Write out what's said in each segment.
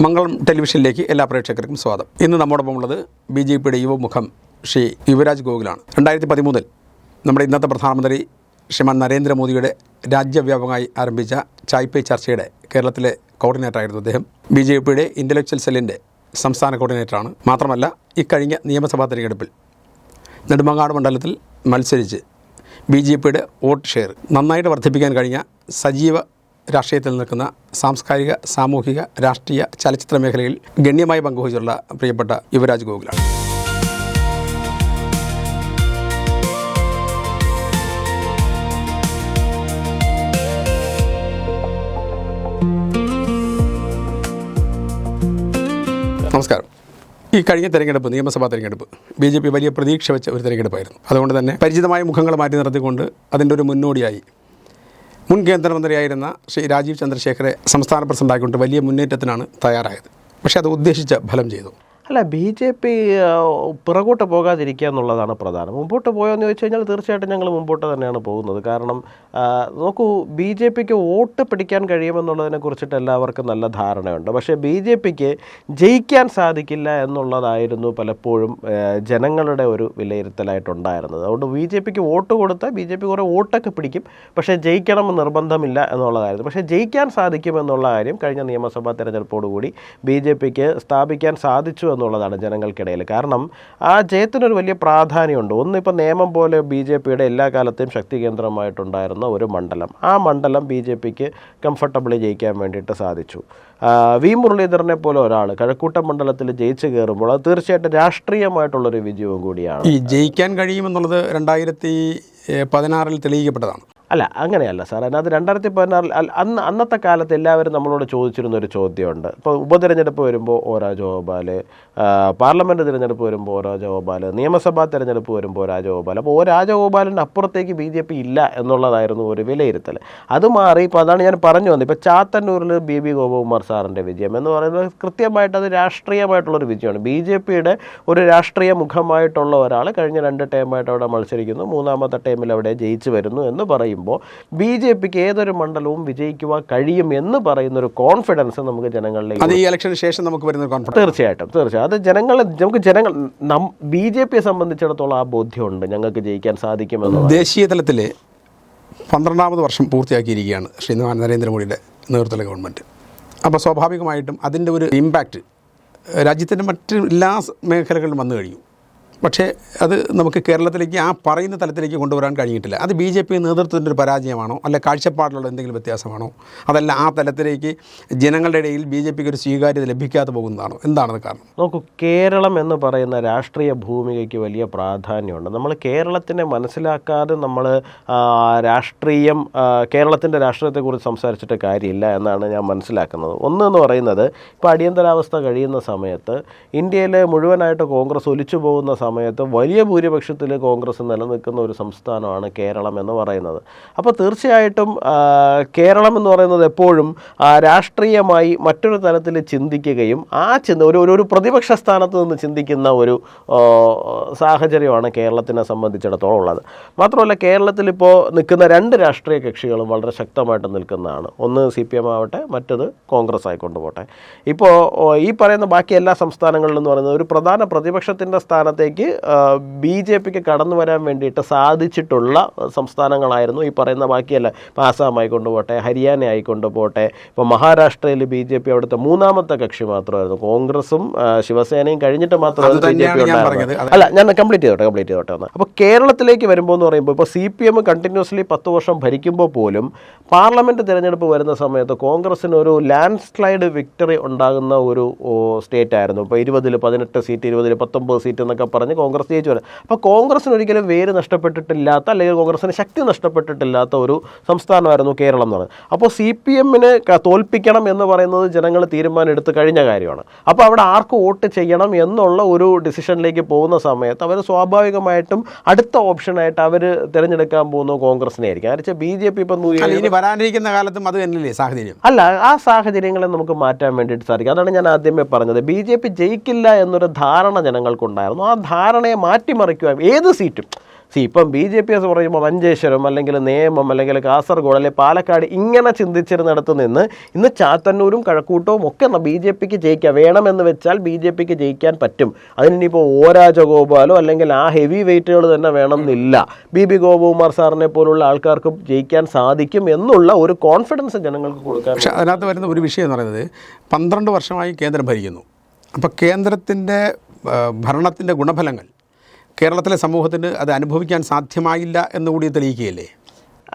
മംഗളം ടെലിവിഷനിലേക്ക് എല്ലാ പ്രേക്ഷകർക്കും സ്വാഗതം. ഇന്ന് നമ്മോടൊപ്പം ഉള്ളത് BJPയുടെ യുവമുഖം ശ്രീ യുവരാജ് ഗോകുലാണ്. 2013 നമ്മുടെ ഇന്നത്തെ പ്രധാനമന്ത്രി ശ്രീമാൻ നരേന്ദ്രമോദിയുടെ രാജ്യവ്യാപകമായി ആരംഭിച്ച ചായ് പേ ചർച്ചയുടെ കേരളത്തിലെ കോർഡിനേറ്ററായിരുന്നു അദ്ദേഹം. BJPയുടെ ഇൻ്റലക്ച്വൽ സെല്ലിൻ്റെ സംസ്ഥാന കോർഡിനേറ്ററാണ്. മാത്രമല്ല ഇക്കഴിഞ്ഞ നിയമസഭാ തെരഞ്ഞെടുപ്പിൽ നെടുമങ്ങാട് മണ്ഡലത്തിൽ മത്സരിച്ച് BJPയുടെ വോട്ട് ഷെയർ നന്നായിട്ട് വർദ്ധിപ്പിക്കാൻ കഴിഞ്ഞ സജീവ രാഷ്ട്രീയത്തിൽ നിൽക്കുന്ന സാംസ്കാരിക, സാമൂഹിക, രാഷ്ട്രീയ, ചലച്ചിത്ര മേഖലയിൽ ഗണ്യമായി പങ്കുവഹിച്ചുള്ള പ്രിയപ്പെട്ട യുവരാജ് ഗോകുലാണ്. നമസ്കാരം. ഈ കഴിഞ്ഞ തെരഞ്ഞെടുപ്പ്, നിയമസഭാ തെരഞ്ഞെടുപ്പ്, BJP വലിയ പ്രതീക്ഷ വെച്ച ഒരു തെരഞ്ഞെടുപ്പായിരുന്നു. അതുകൊണ്ട് തന്നെ പരിചിതമായ മുഖങ്ങൾ മാറ്റി നിർത്തിക്കൊണ്ട് അതിൻ്റെ ഒരു മുന്നോടിയായി മുൻ കേന്ദ്രമന്ത്രിയായിരുന്ന ശ്രീ രാജീവ് ചന്ദ്രശേഖരെ സംസ്ഥാന പ്രസിഡന്റായിക്കൊണ്ട് വലിയ മുന്നേറ്റത്തിനാണ് തയ്യാറായത്. പക്ഷേ അത് ഉദ്ദേശിച്ച ഫലം ചെയ്തു. അല്ല, BJP പിറകോട്ട് പോകാതിരിക്കുക എന്നുള്ളതാണ് പ്രധാനം. മുമ്പോട്ട് പോയോന്ന് ചോദിച്ചു കഴിഞ്ഞാൽ തീർച്ചയായിട്ടും ഞങ്ങൾ മുമ്പോട്ട് തന്നെയാണ് പോകുന്നത്. കാരണം നോക്കൂ, BJPക്ക് വോട്ട് പിടിക്കാൻ കഴിയുമെന്നുള്ളതിനെ കുറിച്ചിട്ട് എല്ലാവർക്കും നല്ല ധാരണയുണ്ട്. പക്ഷേ BJPക്ക് ജയിക്കാൻ സാധിക്കില്ല എന്നുള്ളതായിരുന്നു പലപ്പോഴും ജനങ്ങളുടെ ഒരു വിലയിരുത്തലായിട്ടുണ്ടായിരുന്നത്. അതുകൊണ്ട് BJPക്ക് വോട്ട് കൊടുത്താൽ BJP കുറേ വോട്ടൊക്കെ പിടിക്കും, പക്ഷേ ജയിക്കണമെന്ന് നിർബന്ധമില്ല എന്നുള്ളതായിരുന്നു. പക്ഷേ ജയിക്കാൻ സാധിക്കുമെന്നുള്ള കാര്യം കഴിഞ്ഞ നിയമസഭാ തെരഞ്ഞെടുപ്പോടുകൂടി BJPക്ക് സ്ഥാപിക്കാൻ സാധിച്ചു എന്നുള്ളതാണ് ജനങ്ങൾക്കിടയിൽ. കാരണം ആ ജയത്തിനൊരു വലിയ പ്രാധാന്യമുണ്ട്. ഒന്നിപ്പോൾ നിയമം പോലെ BJPയുടെ എല്ലാ കാലത്തെയും ശക്തി കേന്ദ്രമായിട്ടുണ്ടായിരുന്ന ഒരു മണ്ഡലം, ആ മണ്ഡലം BJPക്ക് കംഫർട്ടബിളി ജയിക്കാൻ വേണ്ടിയിട്ട് സാധിച്ചു. വി മുരളീധരനെ പോലെ ഒരാൾ കഴക്കൂട്ടം മണ്ഡലത്തിൽ ജയിച്ചു കയറുമ്പോൾ അത് തീർച്ചയായിട്ടും രാഷ്ട്രീയമായിട്ടുള്ളൊരു വിജയവും കൂടിയാണ്. ഈ ജയിക്കാൻ കഴിയുമെന്നുള്ളത് 2016 തെളിയിക്കപ്പെട്ടതാണ്. അല്ല, അങ്ങനെയല്ല സാർ. അതിനകത്ത് 2016 അന്നത്തെ കാലത്ത് എല്ലാവരും നമ്മളോട് ചോദിച്ചിരുന്നൊരു ചോദ്യമുണ്ട്. ഇപ്പോൾ ഉപതെരഞ്ഞെടുപ്പ് വരുമ്പോൾ ഒ രാജഗോപാൽ, പാർലമെൻറ്റ് തിരഞ്ഞെടുപ്പ് വരുമ്പോൾ ഒ രാജഗോപാൽ, നിയമസഭാ തിരഞ്ഞെടുപ്പ് വരുമ്പോൾ ഒ രാജഗോപാൽ. അപ്പോൾ ഒ രാജഗോപാലിൻ്റെ അപ്പുറത്തേക്ക് BJP ഇല്ല എന്നുള്ളതായിരുന്നു ഒരു വിലയിരുത്തൽ. അത് മാറി ഇപ്പോൾ അതാണ് ഞാൻ പറഞ്ഞു വന്നത്. ഇപ്പോൾ ചാത്തന്നൂരിൽ BB ഗോപകുമാർ സാറിൻ്റെ വിജയം എന്ന് പറയുന്നത് കൃത്യമായിട്ട് അത് രാഷ്ട്രീയമായിട്ടുള്ളൊരു വിജയമാണ്. BJPയുടെ ഒരു രാഷ്ട്രീയ മുഖമായിട്ടുള്ള ഒരാൾ കഴിഞ്ഞ 2 ടൈമായിട്ട് അവിടെ മത്സരിക്കുന്നു, 3ാമത്തെ ടൈമിൽ അവിടെ ജയിച്ചു വരുന്നു എന്ന് പറയും BJPക്ക് ഏതൊരു മണ്ഡലവും വിജയിക്കുവാൻ കഴിയും എന്ന് പറയുന്നൊരു കോൺഫിഡൻസ് നമുക്ക് ജനങ്ങളിലേക്ക്, അത് ഈ ഇലക്ഷന് ശേഷം നമുക്ക് വരുന്ന കോൺഫിഡൻസ് തീർച്ചയായിട്ടും അത് BJPയെ സംബന്ധിച്ചിടത്തോളം ആ ബോധ്യമുണ്ട്, ഞങ്ങൾക്ക് ജയിക്കാൻ സാധിക്കുമെന്ന്. ദേശീയ തലത്തിൽ 12ാമത് വർഷം പൂർത്തിയാക്കിയിരിക്കുകയാണ് ശ്രീ നരേന്ദ്രമോദിയുടെ നേതൃത്വത്തിലെ ഗവൺമെൻറ്. അപ്പോൾ സ്വാഭാവികമായിട്ടും അതിൻ്റെ ഒരു ഇമ്പാക്റ്റ് രാജ്യത്തിൻ്റെ മറ്റ് എല്ലാ മേഖലകളിലും വന്നു കഴിഞ്ഞു. പക്ഷേ അത് നമുക്ക് കേരളത്തിലേക്ക് ആ പറയുന്ന തലത്തിലേക്ക് കൊണ്ടുവരാൻ കഴിഞ്ഞിട്ടില്ല. അത് BJP നേതൃത്വത്തിൻ്റെ ഒരു പരാജയമാണോ, അല്ല കാഴ്ചപ്പാടിലുള്ള എന്തെങ്കിലും വ്യത്യാസമാണോ, അതല്ല ആ തലത്തിലേക്ക് ജനങ്ങളുടെ ഇടയിൽ BJPക്ക് ഒരു സ്വീകാര്യത ലഭിക്കാതെ പോകുന്നതാണോ, എന്താണെന്ന് കാരണം? നോക്കൂ, കേരളം എന്ന് പറയുന്ന രാഷ്ട്രീയ ഭൂമികയ്ക്ക് വലിയ പ്രാധാന്യമുണ്ട്. നമ്മൾ കേരളത്തിനെ മനസ്സിലാക്കാതെ നമ്മൾ കേരളത്തിൻ്റെ രാഷ്ട്രീയത്തെക്കുറിച്ച് സംസാരിച്ചിട്ട് കാര്യമില്ല എന്നാണ് ഞാൻ മനസ്സിലാക്കുന്നത്. ഒന്നെന്ന് പറയുന്നത്, ഇപ്പോൾ അടിയന്തരാവസ്ഥ കഴിയുന്ന സമയത്ത് ഇന്ത്യയിൽ മുഴുവനായിട്ട് കോൺഗ്രസ് ഒലിച്ചു പോകുന്ന സമയത്ത് വലിയ ഭൂരിപക്ഷത്തിൽ കോൺഗ്രസ് നിലനിൽക്കുന്ന ഒരു സംസ്ഥാനമാണ് കേരളം എന്ന് പറയുന്നത്. അപ്പോൾ തീർച്ചയായിട്ടും കേരളം എന്ന് പറയുന്നത് എപ്പോഴും രാഷ്ട്രീയമായി മറ്റൊരു തലത്തിൽ ചിന്തിക്കുകയും ഒരു പ്രതിപക്ഷ സ്ഥാനത്ത് നിന്ന് ചിന്തിക്കുന്ന ഒരു സാഹചര്യമാണ് കേരളത്തിനെ സംബന്ധിച്ചിടത്തോളം ഉള്ളത്. മാത്രമല്ല, കേരളത്തിലിപ്പോൾ നിൽക്കുന്ന 2 രാഷ്ട്രീയ കക്ഷികളും വളരെ ശക്തമായിട്ട് നിൽക്കുന്നതാണ്. ഒന്ന് CPM ആവട്ടെ, മറ്റത് കോൺഗ്രസ് ആയിക്കൊണ്ട് പോട്ടെ. ഇപ്പോൾ ഈ പറയുന്ന ബാക്കി എല്ലാ സംസ്ഥാനങ്ങളിലെന്ന് പറയുന്നത് ഒരു പ്രധാന പ്രതിപക്ഷത്തിൻ്റെ സ്ഥാനത്തേക്ക് BJPക്ക് കടന്നു വരാൻ വേണ്ടിയിട്ട് സാധിച്ചിട്ടുള്ള സംസ്ഥാനങ്ങളായിരുന്നു ഈ പറയുന്ന ബാക്കിയല്ല. ആസാം ആയിക്കൊണ്ട് പോട്ടെ, ഹരിയാന ആയിക്കൊണ്ട് പോട്ടെ. ഇപ്പോൾ മഹാരാഷ്ട്രയിൽ BJP അവിടുത്തെ 3ാമത്തെ കക്ഷി മാത്രമായിരുന്നു. കോൺഗ്രസും ശിവസേനയും കഴിഞ്ഞിട്ട് മാത്രമേ BJP ഉണ്ടായിരുന്നത്. അല്ല, ഞാൻ കംപ്ലീറ്റ് ചെയ്തോട്ടെ ഒന്ന്. അപ്പോൾ കേരളത്തിലേക്ക് വരുമ്പോൾ എന്ന് പറയുമ്പോൾ ഇപ്പോൾ CPM കണ്ടിന്യൂസ്ലി 10 വർഷം ഭരിക്കുമ്പോൾ പോലും പാർലമെൻറ്റ് തിരഞ്ഞെടുപ്പ് വരുന്ന സമയത്ത് കോൺഗ്രസിന് ഒരു ലാൻഡ് സ്ലൈഡ് വിക്ടറി ഉണ്ടാകുന്ന ഒരു സ്റ്റേറ്റ് ആയിരുന്നു. ഇപ്പോൾ 20-ൽ 18 സീറ്റ്, 20-ൽ 19 സീറ്റ് എന്നൊക്കെ പറഞ്ഞ് കോൺഗ്രസ് ജയിച്ചു വരും. അപ്പോൾ കോൺഗ്രസിന് ഒരിക്കലും വേര് നഷ്ടപ്പെട്ടിട്ടില്ലാത്ത, അല്ലെങ്കിൽ കോൺഗ്രസിന് ശക്തി നഷ്ടപ്പെട്ടിട്ടില്ലാത്ത ഒരു സംസ്ഥാനമായിരുന്നു കേരളം എന്ന് പറയുന്നത്. അപ്പോൾ CPMനെ തോൽപ്പിക്കണം എന്ന് പറയുന്നത് ജനങ്ങൾ തീരുമാനം എടുത്ത് കഴിഞ്ഞ കാര്യമാണ്. അപ്പോൾ അവിടെ ആർക്ക് വോട്ട് ചെയ്യണം എന്നുള്ള ഒരു ഡിസിഷനിലേക്ക് പോകുന്ന സമയത്ത് അവർ സ്വാഭാവികമായിട്ടും അടുത്ത ഓപ്ഷനായിട്ട് അവർ തിരഞ്ഞെടുക്കാൻ പോകുന്നത് കോൺഗ്രസിനെ ആയിരിക്കും. കാരണം BJP ഇപ്പം വരാനിരിക്കുന്ന കാലത്തും അത് തന്നെയല്ലേ സാഹചര്യം? അല്ല, ആ സാഹചര്യങ്ങളെ നമുക്ക് മാറ്റാൻ വേണ്ടിയിട്ട് സാധിക്കും. അതാണ് ഞാൻ ആദ്യമേ പറഞ്ഞത്. BJP ജയിക്കില്ല എന്നൊരു ധാരണ ജനങ്ങൾക്കുണ്ടായിരുന്നു. ആ ധാരണയെ മാറ്റിമറിക്കുക, ഏത് സീറ്റും ഇപ്പം BJP എന്ന് പറയുമ്പോൾ മഞ്ചേശ്വരം അല്ലെങ്കിൽ നേമം അല്ലെങ്കിൽ കാസർഗോഡ് അല്ലെങ്കിൽ പാലക്കാട് ഇങ്ങനെ ചിന്തിച്ചിരുന്നിടത്ത് നിന്ന് ഇന്ന് ചാത്തന്നൂരും കഴക്കൂട്ടവും ഒക്കെ BJPക്ക് ജയിക്കാം, വേണമെന്ന് വെച്ചാൽ BJPക്ക് ജയിക്കാൻ പറ്റും. അതിനിപ്പോൾ O രാജഗോപാലോ അല്ലെങ്കിൽ ആ ഹെവി വെയിറ്റുകൾ തന്നെ വേണമെന്നില്ല, BB ഗോപകുമാർ സാറിനെ പോലുള്ള ആൾക്കാർക്ക് ജയിക്കാൻ സാധിക്കും എന്നുള്ള ഒരു കോൺഫിഡൻസ് ജനങ്ങൾക്ക് കൊടുക്കാൻ. പക്ഷേ അതിനകത്ത് വരുന്ന ഒരു വിഷയം എന്ന് പറയുന്നത് 12 വർഷമായി കേന്ദ്രം ഭരിക്കുന്നു. അപ്പോൾ കേന്ദ്രത്തിൻ്റെ ഭരണത്തിൻ്റെ ഗുണഫലങ്ങൾ കേരളത്തിലെ സമൂഹത്തിന് അത് അനുഭവിക്കാൻ സാധ്യമായില്ല എന്നുകൂടി തെളിയിക്കുകയല്ലേ?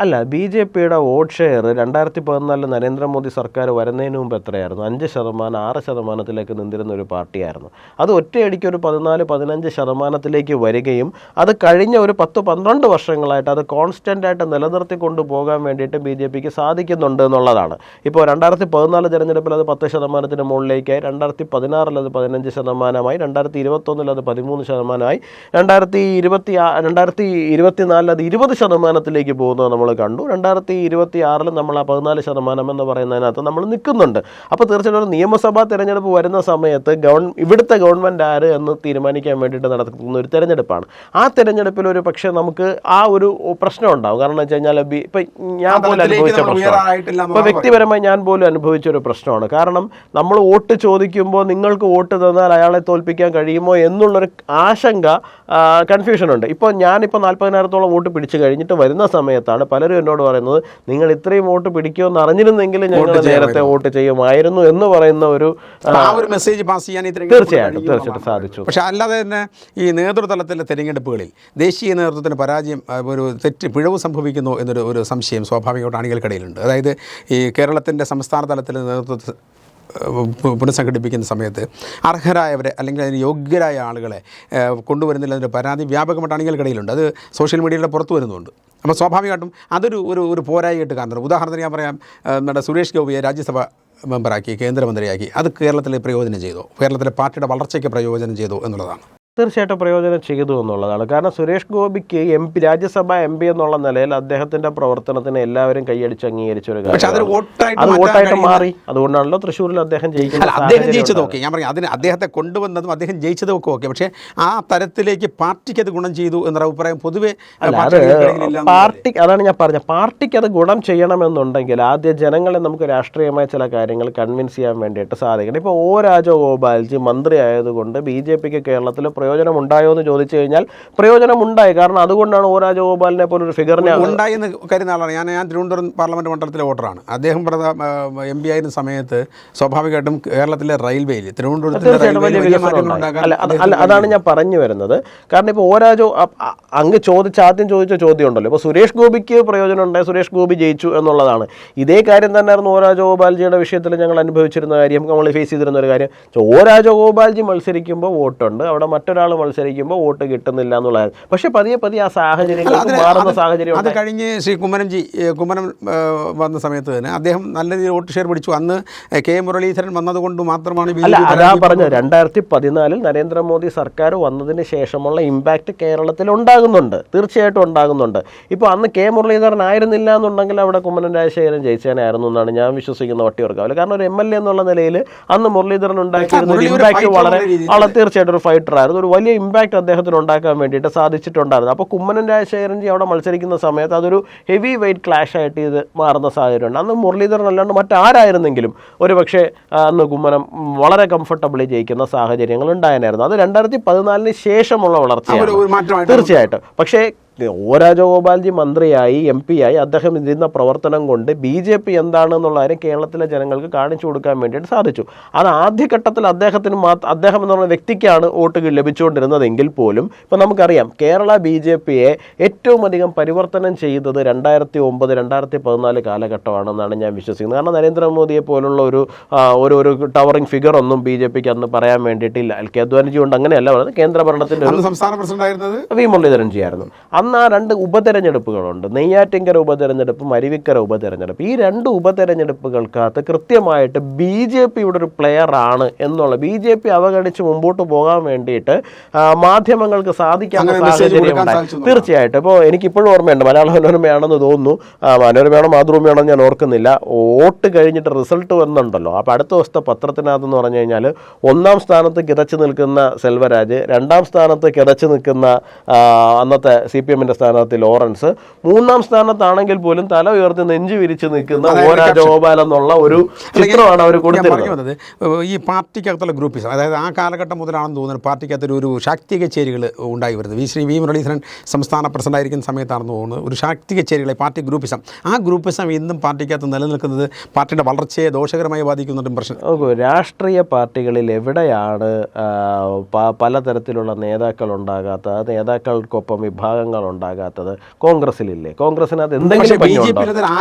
അല്ല, BJPയുടെ വോട്ട് ഷെയർ 2014 നരേന്ദ്രമോദി സർക്കാർ വരുന്നതിന് മുമ്പ് എത്രയായിരുന്നു? 5%, 6%-ലേക്ക് നിന്നിരുന്ന ഒരു പാർട്ടിയായിരുന്നു. അത് ഒറ്റയടിക്ക് ഒരു 14-15% വരികയും അത് കഴിഞ്ഞ ഒരു 10-12 വർഷങ്ങളായിട്ട് അത് കോൺസ്റ്റൻ്റായിട്ട് നിലനിർത്തിക്കൊണ്ട് പോകാൻ വേണ്ടിയിട്ട് BJPക്ക് സാധിക്കുന്നുണ്ട് എന്നുള്ളതാണ്. ഇപ്പോൾ 2014 തെരഞ്ഞെടുപ്പിൽ അത് 10%-ന് മുകളിലേക്കായി, 2016 അത് 15%-മായി, 2021 അത് 13%-മായി, 2024 അത് 20%-ലേക്ക് പോകുന്നത് നമ്മൾ കണ്ടു. 2026 നമ്മൾ ആ 14% എന്ന് പറയുന്നതിനകത്ത് നമ്മൾ നിൽക്കുന്നുണ്ട്. അപ്പോൾ തീർച്ചയായിട്ടും ഒരു നിയമസഭാ തെരഞ്ഞെടുപ്പ് വരുന്ന സമയത്ത് ഇവിടുത്തെ ഗവൺമെൻറ് ആര് എന്ന് തീരുമാനിക്കാൻ വേണ്ടിയിട്ട് നടക്കുന്ന ഒരു തെരഞ്ഞെടുപ്പാണ്. ആ തെരഞ്ഞെടുപ്പിൽ ഒരു പക്ഷേ നമുക്ക് ആ ഒരു പ്രശ്നം ഉണ്ടാകും. കാരണം എന്ന് വെച്ച് കഴിഞ്ഞാൽ ഇപ്പം ഞാൻ പോലും അനുഭവിച്ച പ്രശ്നമാണ്, ഇപ്പോൾ വ്യക്തിപരമായി ഞാൻ പോലും അനുഭവിച്ച ഒരു പ്രശ്നമാണ്. കാരണം നമ്മൾ വോട്ട് ചോദിക്കുമ്പോൾ നിങ്ങൾക്ക് വോട്ട് തന്നാൽ അയാളെ തോൽപ്പിക്കാൻ കഴിയുമോ എന്നുള്ളൊരു ആശങ്ക, കൺഫ്യൂഷനുണ്ട്. ഇപ്പോൾ ഞാനിപ്പോൾ 40,000-ഓളം വോട്ട് പിടിച്ചു കഴിഞ്ഞിട്ട് വരുന്ന സമയത്താണ് പലരും എന്നോട് പറയുന്നത്, നിങ്ങൾ ഇത്രയും വോട്ട് പിടിക്കുമെന്ന് അറിഞ്ഞിരുന്നെങ്കിൽ ഞങ്ങൾ നേരത്തെ വോട്ട് ചെയ്യുമായിരുന്നു എന്ന് പറയുന്ന ഒരു മെസ്സേജ് പാസ് ചെയ്യാൻ തീർച്ചയായിട്ടും സാധിച്ചു. പക്ഷേ അല്ലാതെ തന്നെ ഈ നേതൃതലത്തിലെ തെരഞ്ഞെടുപ്പുകളിൽ ദേശീയ നേതൃത്വത്തിന് പരാജയം, ഒരു പിഴവ് സംഭവിക്കുന്നു എന്നൊരു സംശയം സ്വാഭാവികമായിട്ട് അണികൾക്കിടയിലുണ്ട്. അതായത് ഈ കേരളത്തിൻ്റെ സംസ്ഥാന തലത്തിലെ നേതൃത്വത്തിൽ പുനഃസംഘടിപ്പിക്കുന്ന സമയത്ത് അർഹരായവരെ അല്ലെങ്കിൽ അതിന് യോഗ്യരായ ആളുകളെ കൊണ്ടുവരുന്നില്ല പരാതി വ്യാപകമായിട്ട് അണികൾക്കിടയിലുണ്ട്. അത് സോഷ്യൽ മീഡിയയുടെ പുറത്തു വരുന്നുണ്ട്. അപ്പോൾ സ്വാഭാവികമായിട്ടും അതൊരു ഒരു പോരായിട്ട് കാണുന്നുണ്ട്. ഉദാഹരണത്തിന് ഞാൻ പറയാം, നമ്മുടെ സുരേഷ് ഗോപിയെ രാജ്യസഭ മെമ്പറാക്കി, കേന്ദ്രമന്ത്രിയാക്കി, അത് കേരളത്തിലെ പ്രയോജനം ചെയ്തോ, കേരളത്തിലെ പാർട്ടിയുടെ വളർച്ചയ്ക്ക് പ്രയോജനം ചെയ്തോ എന്നുള്ളതാണ്. തീർച്ചയായിട്ടും പ്രയോജനം ചെയ്തു എന്നുള്ളതാണ്. കാരണം സുരേഷ് ഗോപിക്ക് രാജ്യസഭ MP എന്നുള്ള നിലയിൽ അദ്ദേഹത്തിൻ്റെ പ്രവർത്തനത്തിന് എല്ലാവരും കൈയടിച്ച് അംഗീകരിച്ച ഒരു കാര്യം, അത് വോട്ടായിട്ട് മാറി. അതുകൊണ്ടാണല്ലോ തൃശ്ശൂരിൽ അദ്ദേഹം ജയിക്കുന്നത്. അദ്ദേഹം ജയിച്ചതൊക്കെ ഞാൻ പറയും, അതിന് അദ്ദേഹത്തെ കൊണ്ടുവന്നതും അദ്ദേഹം ജയിച്ചതൊക്കെ ഓക്കെ. പക്ഷേ ആ തരത്തിലേക്ക് പാർട്ടിക്ക് അത് ഗുണം ചെയ്തു എന്നൊരു അഭിപ്രായം പൊതുവെ പാർട്ടി, അതാണ് ഞാൻ പറഞ്ഞത്, പാർട്ടിക്ക് അത് ഗുണം ചെയ്യണമെന്നുണ്ടെങ്കിൽ ആദ്യം ജനങ്ങളെ നമുക്ക് രാഷ്ട്രീയമായ ചില കാര്യങ്ങൾ കൺവിൻസ് ചെയ്യാൻ വേണ്ടിയിട്ട് സാധിക്കണം. ഇപ്പോൾ O രാജഗോപാൽജി മന്ത്രി ആയതുകൊണ്ട് BJPക്ക് കേരളത്തിൽ പ്രയോജനം ഉണ്ടായോ എന്ന് ചോദിച്ചു കഴിഞ്ഞാൽ പ്രയോജനം ഉണ്ടായി. കാരണം അതുകൊണ്ടാണ് O രാജഗോപാലിനെ പോലെ ഒരു ഫിഗറിനെ ഉണ്ടായെന്ന് കരുതുന്ന ആളാണ് ഞാൻ. തിരുവനന്തപുരം പാർലമെൻറ്റ് മണ്ഡലത്തിലെ വോട്ടറാണ്. അദ്ദേഹം MP ആയിരുന്ന സമയത്ത് സ്വാഭാവികമായിട്ടും കേരളത്തിലെ റെയിൽവേയിൽ അതാണ് ഞാൻ പറഞ്ഞു വരുന്നത്. കാരണം ഇപ്പോൾ അങ്ങ് ആദ്യം ചോദിച്ച ചോദ്യം ഉണ്ടല്ലോ, ഇപ്പോൾ സുരേഷ് ഗോപിക്ക് പ്രയോജനം ഉണ്ടായി, സുരേഷ് ഗോപി ജയിച്ചു എന്നുള്ളതാണ്. ഇതേ കാര്യം തന്നെയായിരുന്നു O രാജഗോപാൽജിയുടെ വിഷയത്തിൽ ഞങ്ങൾ അനുഭവിച്ചിരുന്ന കാര്യം, നമ്മൾ ഫേസ് ചെയ്തിരുന്ന ഒരു കാര്യം. O രാജഗോപാൽജി മത്സരിക്കുമ്പോൾ വോട്ടുണ്ട്, അവിടെ മറ്റൊരാൾ മത്സരിക്കുമ്പോൾ വോട്ട് കിട്ടുന്നില്ല എന്നുള്ളത്. പക്ഷേ പതിയെ ആ സാഹചര്യം മാറുന്ന സാഹചര്യം. അത് കഴിഞ്ഞ് ശ്രീ കുമ്മനം വന്ന സമയത്ത് തന്നെ അദ്ദേഹം നല്ല രീതിയിൽ വോട്ട് ഷെയർ പിടിച്ചു. അന്ന് K മുരളീധരൻ വന്നതുകൊണ്ട് മാത്രമാണ്. അതാ പറഞ്ഞത്, 2014 നരേന്ദ്രമോദി സർക്കാർ വന്നതിന് ശേഷമുള്ള ഇമ്പാക്റ്റ് കേരളത്തിൽ ഉണ്ടാകുന്നുണ്ട്, തീർച്ചയായിട്ടും ഉണ്ടാകുന്നുണ്ട്. ഇപ്പോൾ അന്ന് K മുരളീധരൻ ആയിരുന്നില്ല എന്നുണ്ടെങ്കിൽ അവിടെ കുമ്മനം രാജശേഖരൻ ജയിച്ചേനായിരുന്നു എന്നാണ് ഞാൻ വിശ്വസിക്കുന്ന വട്ടിയൂർക്കാവിൽ. കാരണം ഒരു MLA എന്നുള്ള നിലയിൽ അന്ന് മുരളീധരൻ ഉണ്ടാക്കിയിരുന്ന ഇമ്പാക്റ്റ് വളരെ തീർച്ചയായിട്ടും ഒരു ഫൈറ്റർ ആയിരുന്നു. ഒരു വലിയ ഇമ്പാക്റ്റ് അദ്ദേഹത്തിന് ഉണ്ടാക്കാൻ വേണ്ടിയിട്ട് സാധിച്ചിട്ടുണ്ടായിരുന്നു. അപ്പോൾ കുമ്മനം രാജശേഖരൻജി അവിടെ മത്സരിക്കുന്ന സമയത്ത് അതൊരു ഹെവി വെയിറ്റ് ക്ലാഷ് ആയിട്ട് ഇത് മാറുന്ന സാഹചര്യമുണ്ട്. അന്ന് മുരളീധരൻ അല്ലാണ്ട് മറ്റാരായിരുന്നെങ്കിലും ഒരു പക്ഷേ അന്ന് കുമ്മനം വളരെ കംഫർട്ടബിളി ജയിക്കുന്ന സാഹചര്യങ്ങൾ ഉണ്ടായിരുന്നു. അത് 2014 ശേഷമുള്ള വളർച്ചയാണ് തീർച്ചയായിട്ടും. പക്ഷേ O രാജഗോപാൽജി മന്ത്രിയായി MP ആയി അദ്ദേഹം ഇതിരുന്ന പ്രവർത്തനം കൊണ്ട് BJP എന്താണെന്നുള്ള കാര്യം കേരളത്തിലെ ജനങ്ങൾക്ക് കാണിച്ചു കൊടുക്കാൻ വേണ്ടിയിട്ട് സാധിച്ചു. അത് ആദ്യഘട്ടത്തിൽ അദ്ദേഹം എന്നുള്ള വ്യക്തിക്കാണ് വോട്ടുകൾ ലഭിച്ചുകൊണ്ടിരുന്നതെങ്കിൽ പോലും ഇപ്പോൾ നമുക്കറിയാം കേരള BJPയെ ഏറ്റവും അധികം പരിവർത്തനം ചെയ്തത് 2009-2014 കാലഘട്ടമാണെന്നാണ് ഞാൻ വിശ്വസിക്കുന്നത്. കാരണം നരേന്ദ്രമോദിയെ പോലുള്ള ഒരു ടവറിംഗ് ഫിഗർ ഒന്നും BJPക്ക് അന്ന് പറയാൻ വേണ്ടിയിട്ടില്ല. LK അദ്വാനിജി കൊണ്ട് അങ്ങനെയല്ല പറയുന്നത്, കേന്ദ്ര ഭരണത്തിൻ്റെ സംസ്ഥാന പ്രസിഡന്റായിരുന്നത് V മുരളീധരൻജി ആയിരുന്നു. അന്ന് ആ 2 ഉപതെരഞ്ഞെടുപ്പുകളുണ്ട്, നെയ്യാറ്റിൻകര ഉപതെരഞ്ഞെടുപ്പും അരുവിക്കര ഉപതെരഞ്ഞെടുപ്പ്. ഈ 2 ഉപതെരഞ്ഞെടുപ്പുകൾക്കകത്ത് കൃത്യമായിട്ട് BJPയുടെ ഒരു പ്ലെയർ ആണ് എന്നുള്ള, BJP അവഗണിച്ച് മുമ്പോട്ട് പോകാൻ വേണ്ടിയിട്ട് മാധ്യമങ്ങൾക്ക് സാധിക്കാത്ത സാഹചര്യം ഉണ്ടായി. തീർച്ചയായിട്ടും ഇപ്പോൾ എനിക്കിപ്പോഴും ഓർമ്മയുണ്ട്, മലയാള മനോരമയാണെന്ന് തോന്നുന്നു, മനോരമയാണോ മാതൃഭൂമിയാണോ ഞാൻ ഓർക്കുന്നില്ല, വോട്ട് കഴിഞ്ഞിട്ട് റിസൾട്ട് വന്നുണ്ടല്ലോ. അപ്പോൾ അടുത്ത ദിവസത്തെ പത്രത്തിനകത്തെന്ന് പറഞ്ഞു കഴിഞ്ഞാൽ 1ാം സ്ഥാനത്ത് കിതച്ചു നിൽക്കുന്ന സെൽവരാജ്, 2ാം സ്ഥാനത്ത് കിതച്ചു നിൽക്കുന്ന അന്നത്തെ CPM CPM-ന്റെ സ്ഥാനാർത്ഥി ലോറൻസ്, 3-ാം സ്ഥാനത്താണെങ്കിൽ പോലും തല ഉയർത്തി നെഞ്ചു വിരിച്ച് നിൽക്കുന്ന രാജഗോപാൽ എന്നുള്ള ഒരു ചിത്രമാണ് അവർ കൊടുത്തിരുന്നത്. ഈ പാർട്ടിക്കകത്തുള്ള ഗ്രൂപ്പിസം, അതായത് ആ കാലഘട്ടം മുതലാണെന്ന് തോന്നുന്നത് പാർട്ടിക്കകത്തൊരു ഒരു ശാക്തിക ചേരികൾ ഉണ്ടായി വരുന്നത്. ശ്രീ വി മുരളീധരൻ സംസ്ഥാന പ്രസിഡന്റായിരിക്കുന്ന സമയത്താണെന്ന് തോന്നുന്നത് ഒരു ശാക്തിക ചേരികളെ പാർട്ടി ഗ്രൂപ്പിസം, ആ ഗ്രൂപ്പിസം ഇന്നും പാർട്ടിക്കകത്ത് നിലനിൽക്കുന്നത് പാർട്ടിയുടെ വളർച്ചയെ ദോഷകരമായി ബാധിക്കുന്നുണ്ട്. പ്രശ്നം രാഷ്ട്രീയ പാർട്ടികളിൽ എവിടെയാണ് പലതരത്തിലുള്ള നേതാക്കൾ ഉണ്ടാകാത്തത്, നേതാക്കൾക്കൊപ്പം വിഭാഗങ്ങൾ ഉണ്ടാകാത്തത്? കോൺഗ്രസിലില്ലേ? കോൺഗ്രസിനകത്ത് എന്തെങ്കിലും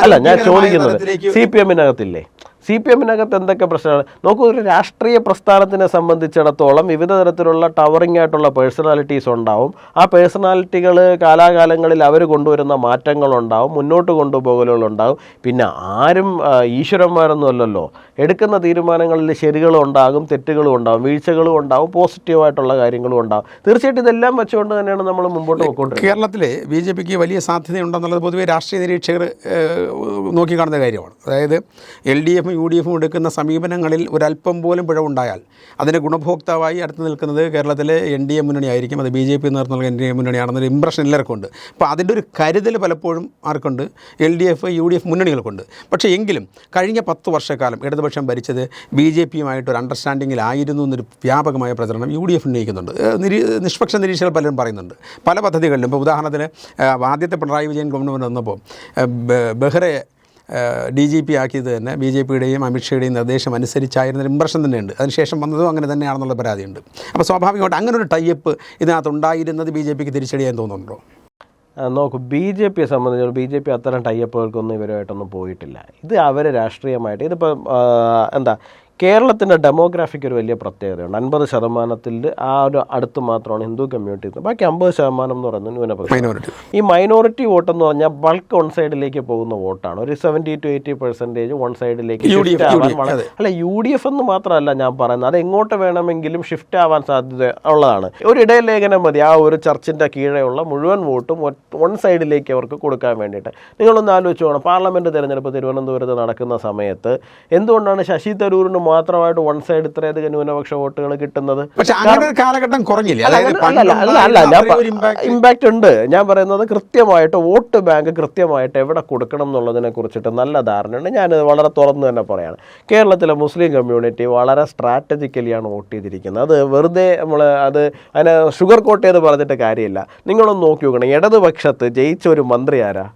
അല്ല, ഞാൻ ചോദിക്കുന്നത് CPM-നകത്തില്ലേ? CPM-നകത്ത് എന്തൊക്കെ പ്രശ്നമാണ്? നോക്കൂ, ഒരു രാഷ്ട്രീയ പ്രസ്ഥാനത്തിനെ സംബന്ധിച്ചിടത്തോളം വിവിധ തരത്തിലുള്ള ടവറിംഗ് ആയിട്ടുള്ള പേഴ്സണാലിറ്റീസ് ഉണ്ടാവും. ആ പേഴ്സണാലിറ്റികൾ കാലാകാലങ്ങളിൽ അവർ കൊണ്ടുവരുന്ന മാറ്റങ്ങളുണ്ടാവും, മുന്നോട്ട് കൊണ്ടുപോകലുകളുണ്ടാവും. പിന്നെ ആരും ഈശ്വരന്മാരൊന്നും അല്ലല്ലോ. എടുക്കുന്ന തീരുമാനങ്ങളിൽ ശരികളും ഉണ്ടാകും, തെറ്റുകളും ഉണ്ടാകും, വീഴ്ചകളും ഉണ്ടാകും, പോസിറ്റീവായിട്ടുള്ള കാര്യങ്ങളും ഉണ്ടാകും. തീർച്ചയായിട്ടും ഇതെല്ലാം വെച്ചുകൊണ്ട് തന്നെയാണ് നമ്മൾ മുമ്പോട്ട് പോയിക്കൊണ്ടിരിക്കുന്നത്. കേരളത്തിൽ BJPക്ക് വലിയ സാധ്യതയുണ്ടെന്നുള്ളത് പൊതുവെ രാഷ്ട്രീയ നിരീക്ഷകർ നോക്കിക്കാണുന്ന കാര്യമാണ്. അതായത് LDF UDF എടുക്കുന്ന സമീപനങ്ങളിൽ ഒരല്പം പോലും പിഴവുണ്ടായാൽ അതിന് ഗുണഭോക്താവായി അടുത്ത് നിൽക്കുന്നത് കേരളത്തിലെ NDA മുന്നണി ആയിരിക്കും. അത് BJP നേതൃത്വമുള്ള NDA മുന്നണിയാണെന്നൊരു ഇമ്പ്രഷൻ എല്ലാവർക്കും ഉണ്ട്. അപ്പോൾ അതിൻ്റെ ഒരു കരുതൽ പലപ്പോഴും ആർക്കുണ്ട്? LDF UDF മുന്നണികൾക്കുണ്ട്. പക്ഷേ എങ്കിലും കഴിഞ്ഞ 10 വർഷക്കാലം ഇടതുപക്ഷം ഭരിച്ചത് BJPയുമായിട്ടൊരു അണ്ടർസ്റ്റാൻഡിങ്ങിലായിരുന്നു എന്നൊരു വ്യാപകമായ പ്രചരണം UDF ഉന്നയിക്കുന്നുണ്ട്. നിഷ്പക്ഷ നിരീക്ഷകർ പലരും പറയുന്നുണ്ട്. പല പദ്ധതികളിലും ഇപ്പോൾ ഉദാഹരണത്തിന് ആദ്യത്തെ പിണറായി വിജയൻ ഗവൺമെൻറ് വന്നപ്പോൾ ബെഹ്റയെ DGP ആക്കിയത് തന്നെ BJPയുടെയും അമിത്ഷായുടെയും നിർദ്ദേശം അനുസരിച്ചായിരുന്നൊരു ഇമ്പ്രഷൻ തന്നെയുണ്ട്. അതിനുശേഷം വന്നതും അങ്ങനെ തന്നെയാണെന്നുള്ള പരാതിയുണ്ട്. അപ്പോൾ സ്വാഭാവികമായിട്ട് അങ്ങനെ ഒരു ടൈപ്പ് ഇതിനകത്തുണ്ടായിരുന്നത് BJPക്ക് തിരിച്ചടിയാൻ തോന്നുന്നുണ്ടോ? നോക്കൂ, BJPയെ സംബന്ധിച്ചിടത്തോളം BJP അത്തരം ടൈപ്പുകൾക്കൊന്നും ഇവരുമായിട്ടൊന്നും പോയിട്ടില്ല. ഇത് അവർ രാഷ്ട്രീയമായിട്ട് ഇതിപ്പോൾ എന്താ, കേരളത്തിൻ്റെ ഡെമോഗ്രാഫിക്ക് ഒരു വലിയ പ്രത്യേകതയുണ്ട്. 50% ആ ഒരു അടുത്ത് മാത്രമാണ് ഹിന്ദു കമ്മ്യൂണിറ്റി. ബാക്കി 50% എന്ന് പറയുന്നത് ന്യൂനപക്ഷം. ഈ മൈനോറിറ്റി വോട്ട് എന്ന് പറഞ്ഞാൽ ബൾക്ക് വൺ സൈഡിലേക്ക് പോകുന്ന വോട്ടാണ്. ഒരു 70 to 80% വൺ സൈഡിലേക്ക് ഷിഫ്റ്റ് ആവാൻ അല്ല, UDF എന്ന് മാത്രമല്ല ഞാൻ പറയുന്നത്, അത് എങ്ങോട്ട് വേണമെങ്കിലും ഷിഫ്റ്റ് ആവാൻ സാധ്യത ഉള്ളതാണ്. ഒരു ഇടയലേഖനം മതി ആ ഒരു ചർച്ചിൻ്റെ കീഴെയുള്ള മുഴുവൻ വോട്ടും വൺ സൈഡിലേക്ക് അവർക്ക് കൊടുക്കാൻ വേണ്ടിയിട്ട്. നിങ്ങളൊന്ന് ആലോചിച്ച് പോകണം, പാർലമെൻറ്റ് തിരഞ്ഞെടുപ്പ് തിരുവനന്തപുരത്ത് നടക്കുന്ന സമയത്ത് എന്തുകൊണ്ടാണ് ശശി തരൂരിന് മാത്രമായിട്ട് വൺ സൈഡ് ഇത്രയധികം ന്യൂനപക്ഷ വോട്ടുകൾ കിട്ടുന്നത്? കാലഘട്ടം കുറഞ്ഞില്ല. ഇമ്പാക്റ്റ് ഉണ്ട്. ഞാൻ പറയുന്നത് കൃത്യമായിട്ട് വോട്ട് ബാങ്ക് കൃത്യമായിട്ട് എവിടെ കൊടുക്കണം എന്നുള്ളതിനെ കുറിച്ചിട്ട് നല്ല ധാരണയുണ്ട്. ഞാനത് വളരെ തുറന്നു തന്നെ പറയാണ്. കേരളത്തിലെ മുസ്ലിം കമ്മ്യൂണിറ്റി വളരെ സ്ട്രാറ്റജിക്കലിയാണ് വോട്ട് ചെയ്തിരിക്കുന്നത്. അത് വെറുതെ അതിനെ ഷുഗർ കോട്ട് ചെയ്ത് പറഞ്ഞിട്ട് കാര്യമില്ല. നിങ്ങളൊന്ന് നോക്കി നോക്കണം, ഇടതുപക്ഷത്ത് ജയിച്ച ഒരു മന്ത്രി ആരാ?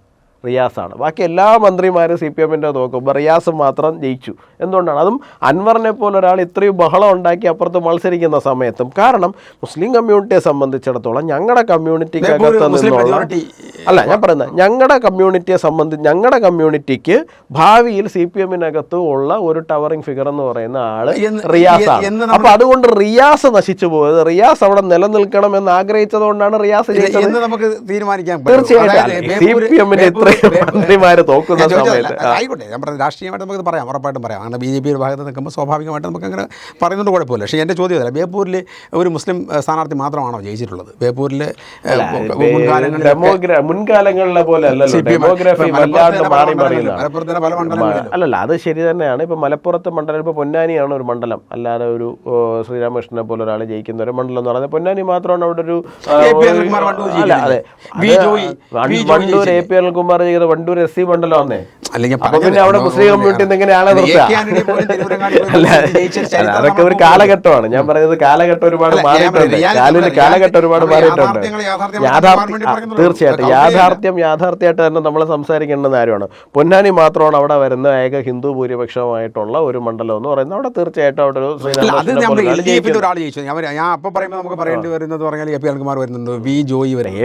റിയാസാണ്. ബാക്കി എല്ലാ മന്ത്രിമാരും CPM-ൻ്റെ നോക്കുമ്പോൾ റിയാസ് മാത്രം ജയിച്ചു. എന്തുകൊണ്ടാണ്? അതും അൻവറിനെ പോലെ ഒരാൾ ഇത്രയും ബഹളം ഉണ്ടാക്കി അപ്പുറത്ത് മത്സരിക്കുന്ന സമയത്തും. കാരണം മുസ്ലിം കമ്മ്യൂണിറ്റിയെ സംബന്ധിച്ചിടത്തോളം ഞങ്ങളുടെ കമ്മ്യൂണിറ്റിക്കകത്ത് നിന്നുള്ള അല്ല ഞാൻ പറയുന്നത്, ഞങ്ങളുടെ കമ്മ്യൂണിറ്റിക്ക് ഭാവിയിൽ CPM-നകത്ത് ഉള്ള ഒരു ടവറിംഗ് ഫിഗർ എന്ന് പറയുന്ന ആള് റിയാസാണ്. അപ്പൊ അതുകൊണ്ട് റിയാസ് നശിച്ചു പോയത്, റിയാസ് അവിടെ നിലനിൽക്കണം എന്ന് ആഗ്രഹിച്ചത് കൊണ്ടാണ് റിയാസ് ജയിച്ചത്. നമുക്ക് തീരുമാനിക്കാം. തീർച്ചയായിട്ടും CPM-ന്റെ മന്ത്രിമാര് തോക്കുന്ന സമയത്ത് ആയിക്കോട്ടെ, ഞാൻ പറഞ്ഞത് രാഷ്ട്രീയമായിട്ട് നമുക്ക് പറയാം, ഉറപ്പായിട്ടും പറയാം. അങ്ങനെ BJP ഒരു ഭാഗത്ത് നിൽക്കുമ്പോൾ സ്വാഭാവികമായിട്ട് നമുക്ക് അങ്ങനെ പറയുന്നത് കുഴപ്പമില്ല. പക്ഷേ എൻ്റെ ചോദ്യം അതല്ല, ബേപ്പൂരിൽ ഒരു മുസ്ലിം സ്ഥാനാർത്ഥി മാത്രമാണോ ജയിച്ചിട്ടുള്ളത്? ബേപ്പൂരിലെ മുൻകാലങ്ങളിലെ പോലെ അല്ലല്ലോ, ഡെമോഗ്രാഫി വല്ലാണ്ട് മാറി അല്ലല്ല, അത് ശരി തന്നെയാണ്. ഇപ്പൊ മലപ്പുറത്ത് മണ്ഡലം, ഇപ്പൊ പൊന്നാനിയാണ് ഒരു മണ്ഡലം, അല്ലാതെ ഒരു ശ്രീരാമകൃഷ്ണനെ പോലെ ഒരാൾ ജയിക്കുന്ന ഒരു മണ്ഡലം എന്ന് പറയുന്നത് പൊന്നാനി മാത്രമാണ്. അവിടെ ഒരു വണ്ടൂർ AP അനിൽകുമാർ ചെയ്ത വണ്ടൂർ SC മണ്ഡലമാണേ. പിന്നെ അവിടെ മുസ്ലിം കമ്മ്യൂണിറ്റി എങ്ങനെയാണ് അതൊക്കെ ഒരു കാലഘട്ടമാണ്. ഞാൻ പറയുന്നത് കാലഘട്ടം ഒരുപാട് മാറിയിട്ടുണ്ട്. കാലഘട്ടം ഒരുപാട് മാറിയിട്ടുണ്ട്. തീർച്ചയായിട്ടും യാഥാർത്ഥ്യമായിട്ട് തന്നെ നമ്മൾ സംസാരിക്കേണ്ട കാര്യമാണ്. പൊന്നാനി മാത്രമാണ് അവിടെ വരുന്ന ഏക ഹിന്ദു ഭൂരിപക്ഷമായിട്ടുള്ള ഒരു മണ്ഡലം എന്ന് പറയുന്നത്. അവിടെ തീർച്ചയായിട്ടും അവിടെ ഒരു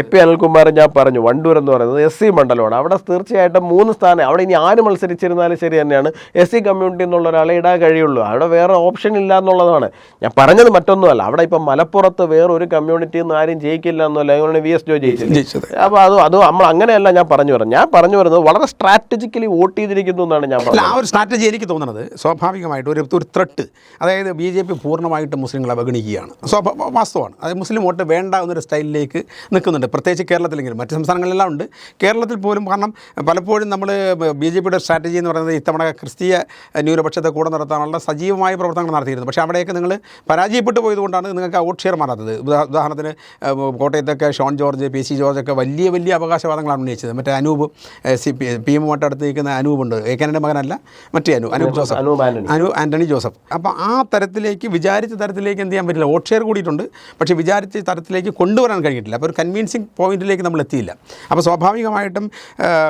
AP അനിൽകുമാർ ഞാൻ പറഞ്ഞു, വണ്ടൂർ എന്ന് പറയുന്നത് SC മണ്ഡലമാണ്. അവിടെ തീർച്ചയായിട്ടും 3 സ്ഥാനം. അവിടെ ഇനി ആര് മത്സരിച്ചിരുന്നാലും ശരി തന്നെയാണ് SC കമ്മ്യൂണിറ്റി എന്നുള്ള ഒരാളെ ഇടാൻ കഴിയുള്ളൂ. അവിടെ വേറെ ഓപ്ഷൻ ഇല്ല എന്നുള്ളതാണ് ഞാൻ പറഞ്ഞത്, മറ്റൊന്നുമല്ല. അവിടെ ഇപ്പം മലപ്പുറത്ത് വേറെ ഒരു കമ്മ്യൂണിറ്റിയിൽ നിന്ന് ആരും ജയിക്കില്ല എന്നല്ല, അതുകൊണ്ട് VS ജോയ് ജയിച്ചത്. അപ്പോൾ അത് നമ്മൾ അങ്ങനെയല്ല ഞാൻ പറഞ്ഞു വരുന്നത് വളരെ സ്ട്രാറ്റജിക്കലി വോട്ട് ചെയ്തിരിക്കുന്നു എന്നാണ് ഞാൻ പറഞ്ഞത്. ആ ഒരു സ്ട്രാറ്റജി എനിക്ക് തോന്നുന്നത് സ്വാഭാവികമായിട്ട് ഒരു ത്രട്ട്, അതായത് BJP പൂർണ്ണമായിട്ട് മുസ്ലിങ്ങളെ അവഗണിക്കുകയാണ്. വാസ്തവമാണ്. അതായത് മുസ്ലിം വോട്ട് വേണ്ട എന്നൊരു സ്റ്റൈലിലേക്ക് നിൽക്കുന്നുണ്ട്. പ്രത്യേകിച്ച് കേരളത്തിലെങ്കിലും, മറ്റ് സംസ്ഥാനങ്ങളിലെല്ലാം ഉണ്ട്. കേരളത്തിൽ പോലും കാരണം പലപ്പോഴും നമ്മൾ BJPയുടെ സ്ട്രാറ്റജി എന്ന് പറയുന്നത് ഇത്തവണ ക്രിസ്തീയ ന്യൂനപക്ഷത്തെ കൂടെ നിർത്താനുള്ള സജീവമായ പ്രവർത്തനങ്ങൾ നടത്തിയിരുന്നു. പക്ഷേ അവിടെയൊക്കെ നിങ്ങൾ പരാജയപ്പെട്ടു പോയതുകൊണ്ടാണ് നിങ്ങൾക്ക് വോട്ട് ഷെയർ മാറാത്തത്. ഉദാഹരണത്തിന് കോട്ടയത്തൊക്കെ ഷോൺ ജോർജ്, PC ജോർജൊക്കെ വലിയ വലിയ അവകാശവാദങ്ങളാണ് ഉന്നയിച്ചത്. മറ്റേ അനൂപ് PM-മായിട്ട് അടുത്ത് നിൽക്കുന്ന അനൂപുണ്ട്, ഏക്കാനൻ്റെ മകനല്ല, മറ്റേ അനൂപ് ജോസഫ്, ആൻ്റണി ജോസഫ്. അപ്പോൾ ആ തരത്തിലേക്ക് വിചാരിച്ച തരത്തിലേക്ക് എന്ത് ചെയ്യാൻ പറ്റില്ല. വോട്ട് ഷെയർ കൂടിയിട്ടുണ്ട്, പക്ഷേ വിചാരിച്ച തരത്തിലേക്ക് കൊണ്ടുവരാൻ കഴിഞ്ഞിട്ടില്ല. അപ്പോൾ ഒരു കൺവിൻസിങ് പോയിന്റിലേക്ക് നമ്മൾ എത്തിയില്ല. അപ്പോൾ സ്വാഭാവികമായിട്ടും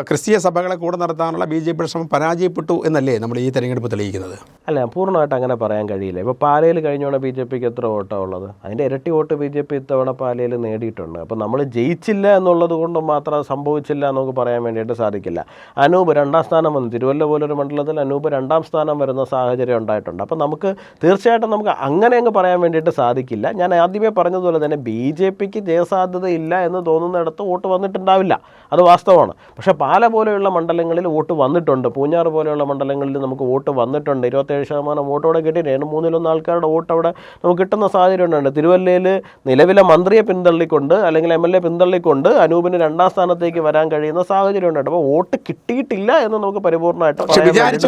ക്രിസ്തീയ സഭകളെ കൂടെ നടത്താനുള്ള BJPയുടെ ശ്രമം പരാജയപ്പെട്ടു എന്നല്ലേ നമ്മൾ ഈ തെരഞ്ഞെടുപ്പ് തെളിയിക്കുന്നത്? അല്ല, പൂർണ്ണമായിട്ട് അങ്ങനെ പറയാൻ കഴിയില്ല. ഇപ്പോൾ പാലയിൽ കഴിഞ്ഞോണ BJPക്ക് എത്ര വോട്ടാണ് ഉള്ളത്? അതിൻ്റെ ഇരട്ടി വോട്ട് BJP ഇത്തവണ പാലയിൽ നേടിയിട്ടുണ്ട്. അപ്പോൾ നമ്മൾ ജയിച്ചില്ല എന്നുള്ളത് കൊണ്ട് മാത്രം അത് സംഭവിച്ചില്ല എന്ന് നമുക്ക് പറയാൻ വേണ്ടിയിട്ട് സാധിക്കില്ല. അനൂപ് 2ാം സ്ഥാനം വന്നു. തിരുവല്ല പോലൊരു മണ്ഡലത്തിൽ അനൂപ് 2ാം സ്ഥാനം വരുന്ന സാഹചര്യം ഉണ്ടായിട്ടുണ്ട്. അപ്പോൾ നമുക്ക് തീർച്ചയായിട്ടും നമുക്ക് അങ്ങനെ അങ്ങ് പറയാൻ വേണ്ടിയിട്ട് സാധിക്കില്ല. ഞാൻ ആദ്യമേ പറഞ്ഞതുപോലെ തന്നെ BJPക്ക് ജയസാധ്യതയില്ല എന്ന് തോന്നുന്നിടത്ത് വോട്ട് വന്നിട്ടുണ്ടാവില്ല, അത് വാസ്തവമാണ്. പക്ഷേ പാല പോലെയുള്ള മണ്ഡലങ്ങളിൽ വോട്ട് വന്നിട്ടുണ്ട്. പൂഞ്ഞാറ് പോലെയുള്ള മണ്ഡലങ്ങളിൽ നമുക്ക് വോട്ട് വന്നിട്ടുണ്ട്. 27% വോട്ടോടെ കിട്ടിയിട്ടുണ്ട്. 3/1 ആൾക്കാരുടെ വോട്ട് അവിടെ നമുക്ക് കിട്ടുന്ന സാഹചര്യം ഉണ്ട്. തിരുവല്ലയിൽ നിലവിലെ മന്ത്രിയെ പിന്തള്ളിക്കൊണ്ട് അല്ലെങ്കിൽ MLA പിന്തള്ളിക്കൊണ്ട് അനൂപിന് 2ാം സ്ഥാനത്തേക്ക് വരാൻ കഴിയുന്ന സാഹചര്യം ഉണ്ട്. അപ്പോൾ വോട്ട് കിട്ടിയിട്ടില്ല എന്ന് നമുക്ക് പരിപൂർണ്ണമായിട്ട്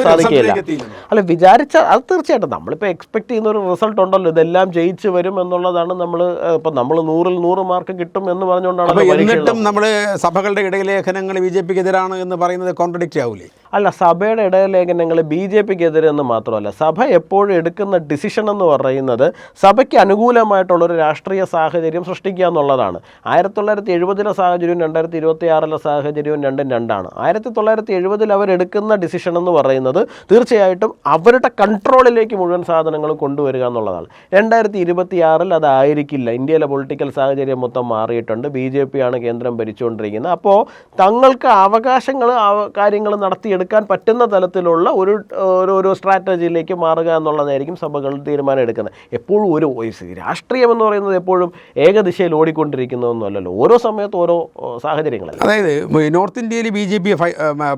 സാധിക്കില്ല. അല്ല, വിചാരിച്ച അത് തീർച്ചയായിട്ടും നമ്മളിപ്പോൾ എക്സ്പെക്ട് ചെയ്യുന്ന ഒരു റിസൾട്ട് ഉണ്ടല്ലോ, ഇതെല്ലാം ജയിച്ച് വരും എന്നുള്ളതാണ്. നമ്മൾ 100-ൽ 100 മാർക്ക് കിട്ടും എന്ന് പറഞ്ഞുകൊണ്ടാണ്. എന്നിട്ടും നമ്മൾ സഭകളുടെ ഇടയലേഖനങ്ങൾ BJPക്ക് എതിരാണ് എന്ന് പറയുന്നത് കോൺട്രഡിക്റ്റ് ആവൂലേ? അല്ല, സഭയുടെ ഇടയലേഖനങ്ങൾ BJPക്ക് എതിരെന്ന് മാത്രമല്ല, സഭ എപ്പോഴും എടുക്കുന്ന ഡിസിഷൻ എന്ന് പറയുന്നത് സഭയ്ക്ക് അനുകൂലമായിട്ടുള്ളൊരു രാഷ്ട്രീയ സാഹചര്യം സൃഷ്ടിക്കുക എന്നുള്ളതാണ്. 1970 സാഹചര്യവും 2026 സാഹചര്യവും രണ്ടും രണ്ടാണ്. 1970 അവരെടുക്കുന്ന ഡിസിഷൻ എന്ന് പറയുന്നത് തീർച്ചയായിട്ടും അവരുടെ കൺട്രോളിലേക്ക് മുഴുവൻ സാധനങ്ങളും കൊണ്ടുവരിക എന്നുള്ളതാണ്. 2026 അതായിരിക്കില്ല. ഇന്ത്യയിലെ പൊളിറ്റിക്കൽ സാഹചര്യം മൊത്തം മാറിയിട്ടുണ്ട്. BJP ആണ് കേന്ദ്രം ഭരിച്ചുകൊണ്ടിരിക്കുന്നത്. അപ്പോൾ തങ്ങൾക്ക് അവകാശങ്ങൾ കാര്യങ്ങൾ നടത്തിയെടുക്കാൻ പറ്റുന്ന തലത്തിലുള്ള ഒരു സ്ട്രാറ്റജിയിലേക്ക് മാറുക എന്നുള്ളതായിരിക്കും സഭകൾ തീരുമാനം എടുക്കുന്നത്. എപ്പോഴും ഒരു രാഷ്ട്രീയം എന്ന് പറയുന്നത് എപ്പോഴും ഏകദിശയിൽ ഓടിക്കൊണ്ടിരിക്കുന്നതൊന്നുമല്ലല്ലോ. ഓരോ സമയത്തും ഓരോ സാഹചര്യങ്ങളല്ല. അതായത് നോർത്ത് ഇന്ത്യയിൽ BJP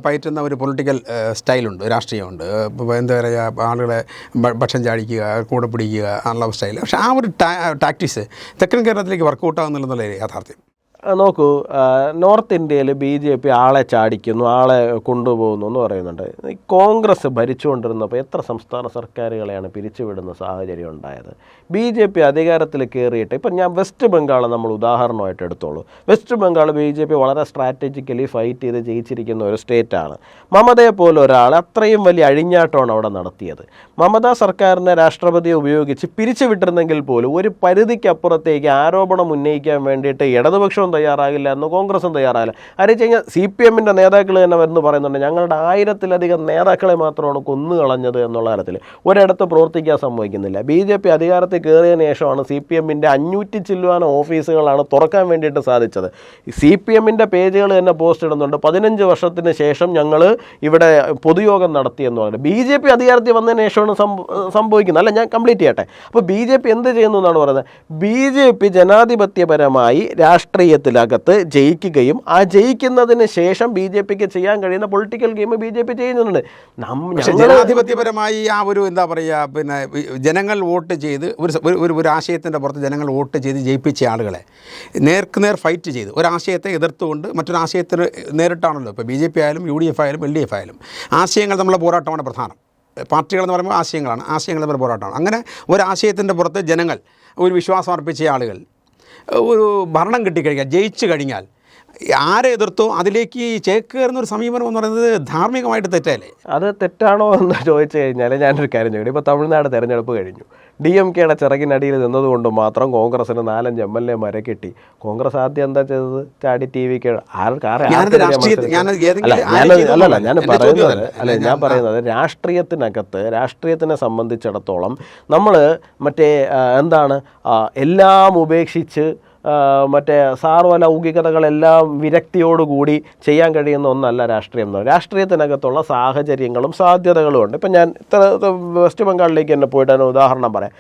പയറ്റുന്ന ഒരു പൊളിറ്റിക്കൽ സ്റ്റൈലുണ്ട്, രാഷ്ട്രീയമുണ്ട്. എന്താ പറയുക, ആളുകളെ ഭക്ഷം ചാടിക്കുക, കൂടെ പിടിക്കുക എന്നുള്ള സ്റ്റൈൽ. പക്ഷേ ആ ഒരു ടാക്ടിക്സ് തെക്കൻ കേരളത്തിലേക്ക് വർക്കൗട്ട് ആകുന്നില്ലെന്നുള്ള യാഥാർത്ഥ്യം. നോക്കൂ, നോർത്ത് ഇന്ത്യയിൽ BJP ആളെ ചാടിക്കുന്നു, ആളെ കൊണ്ടുപോകുന്നു എന്ന് പറയുന്നുണ്ട്. കോൺഗ്രസ് ഭരിച്ചുകൊണ്ടിരുന്നപ്പോൾ എത്ര സംസ്ഥാന സർക്കാരുകളെയാണ് പിരിച്ചുവിടുന്ന സാഹചര്യം ഉണ്ടായത്? BJP അധികാരത്തിൽ കയറിയിട്ട് ഇപ്പം ഞാൻ വെസ്റ്റ് ബംഗാൾ നമ്മൾ ഉദാഹരണമായിട്ട് എടുത്തോളൂ. വെസ്റ്റ് ബംഗാൾ BJP വളരെ സ്ട്രാറ്റജിക്കലി ഫൈറ്റ് ചെയ്ത് ജയിച്ചിരിക്കുന്ന ഒരു സ്റ്റേറ്റാണ്. മമതയെ പോലെ ഒരാൾ അത്രയും വലിയ അഴിഞ്ഞാട്ടമാണ് അവിടെ നടത്തിയത്. മമതാ സർക്കാരിനെ രാഷ്ട്രപതിയെ ഉപയോഗിച്ച് പിരിച്ചുവിട്ടിരുന്നെങ്കിൽ പോലും ഒരു പരിധിക്കപ്പുറത്തേക്ക് ആരോപണം ഉന്നയിക്കാൻ വേണ്ടിയിട്ട് ഇടതുപക്ഷവും തയ്യാറാകില്ല എന്ന് കോൺഗ്രസും തയ്യാറാകില്ല. ആരെന്ന് വെച്ച് കഴിഞ്ഞാൽ CPM-ൻ്റെ നേതാക്കൾ തന്നെ വരുന്നു പറയുന്നുണ്ട്, ഞങ്ങളുടെ 1000-ലധികം നേതാക്കളെ മാത്രമാണ് കൊന്നുകളഞ്ഞത് എന്നുള്ള തരത്തിൽ. ഒരിടത്ത് പ്രവർത്തിക്കാൻ സംഭവിക്കുന്നില്ല. BJP അധികാരത്തിൽ കയറിയതിന് ശേഷമാണ് CPM-ൻ്റെ 500 ചില്ലുവാന ഓഫീസുകളാണ് തുറക്കാൻ വേണ്ടിയിട്ട് സാധിച്ചത്. CPM-ൻ്റെ പേജുകൾ തന്നെ പോസ്റ്റ് ഇടുന്നുണ്ട്, 15 വർഷത്തിന് ശേഷം ഞങ്ങൾ ഇവിടെ പൊതുയോഗം നടത്തിയെന്ന് പറയുന്നത്. BJP അധികാരത്തിൽ വന്നതിന് ശേഷമാണ് സംഭവിക്കുന്നത്. അല്ല, ഞാൻ കംപ്ലീറ്റ് ചെയ്യട്ടെ. അപ്പോൾ BJP എന്ത് ചെയ്യുന്നു എന്നാണ് പറയുന്നത്? BJP ജനാധിപത്യപരമായി രാഷ്ട്രീയത്തിലകത്ത് ജയിക്കുകയും ആ ജയിക്കുന്നതിന് ശേഷം BJPക്ക് ചെയ്യാൻ കഴിയുന്ന പൊളിറ്റിക്കൽ ഗെയിം BJP ചെയ്യുന്നുണ്ട്. ജനാധിപത്യപരമായി ആ ഒരു എന്താ പറയുക, പിന്നെ ജനങ്ങൾ വോട്ട് ചെയ്ത് ഒരു ആശയത്തിൻ്റെ പുറത്ത് ജനങ്ങൾ വോട്ട് ചെയ്ത് ജയിപ്പിച്ച ആളുകളെ നേർക്കുനേർ ഫൈറ്റ് ചെയ്ത് ഒരാശയത്തെ എതിർത്തുകൊണ്ട് മറ്റൊരു ആശയത്തിന് നേരിട്ടാണല്ലോ. ഇപ്പോൾ BJP ആയാലും UDF ആയാലും LDF ആയാലും ആശയങ്ങൾ തമ്മിലുള്ള പോരാട്ടമാണ് പ്രധാനം. പാർട്ടികളെന്ന് പറയുമ്പോൾ ആശയങ്ങൾ തമ്മിൽ പോരാട്ടമാണ്. അങ്ങനെ ഒരാശയത്തിൻ്റെ പുറത്ത് ജനങ്ങൾ ഒരു വിശ്വാസം അർപ്പിച്ച ആളുകൾ ഒരു ഭരണം കിട്ടിക്കഴിഞ്ഞാൽ, ജയിച്ചു കഴിഞ്ഞാൽ ആരെ എതിർത്തോ അതിലേക്ക് ചേക്കേറുന്ന ഒരു സമീപനം എന്ന് പറയുന്നത് ധാർമ്മികമായിട്ട് തെറ്റല്ലേ? അത് തെറ്റാണോ എന്ന് ചോദിച്ചു കഴിഞ്ഞാൽ ഞാനൊരു കാര്യം ചോദിക്കും. ഇപ്പോൾ തമിഴ്നാട് തെരഞ്ഞെടുപ്പ് കഴിഞ്ഞു. DMK-യുടെ ചിറകിനടിയിൽ നിന്നതുകൊണ്ട് മാത്രം കോൺഗ്രസിന് 4-5 MLA-മാരെ കിട്ടി. കോൺഗ്രസ് ആദ്യം എന്താ ചെയ്തത്? ചാടി TV-ക്ക് ഞാൻ പറയുന്നത് രാഷ്ട്രീയത്തിനെ സംബന്ധിച്ചിടത്തോളം നമ്മൾ മറ്റേ എല്ലാം ഉപേക്ഷിച്ച് മറ്റേ സാർവലൗകികതകളെല്ലാം വിരക്തിയോടുകൂടി ചെയ്യാൻ കഴിയുന്ന ഒന്നല്ല രാഷ്ട്രീയം എന്ന്. രാഷ്ട്രീയത്തിനകത്തുള്ള സാഹചര്യങ്ങളും സാധ്യതകളും ഉണ്ട്. ഇപ്പം ഞാൻ വെസ്റ്റ് ബംഗാളിലേക്ക് തന്നെ പോയിട്ട് ഉദാഹരണം പറയാം.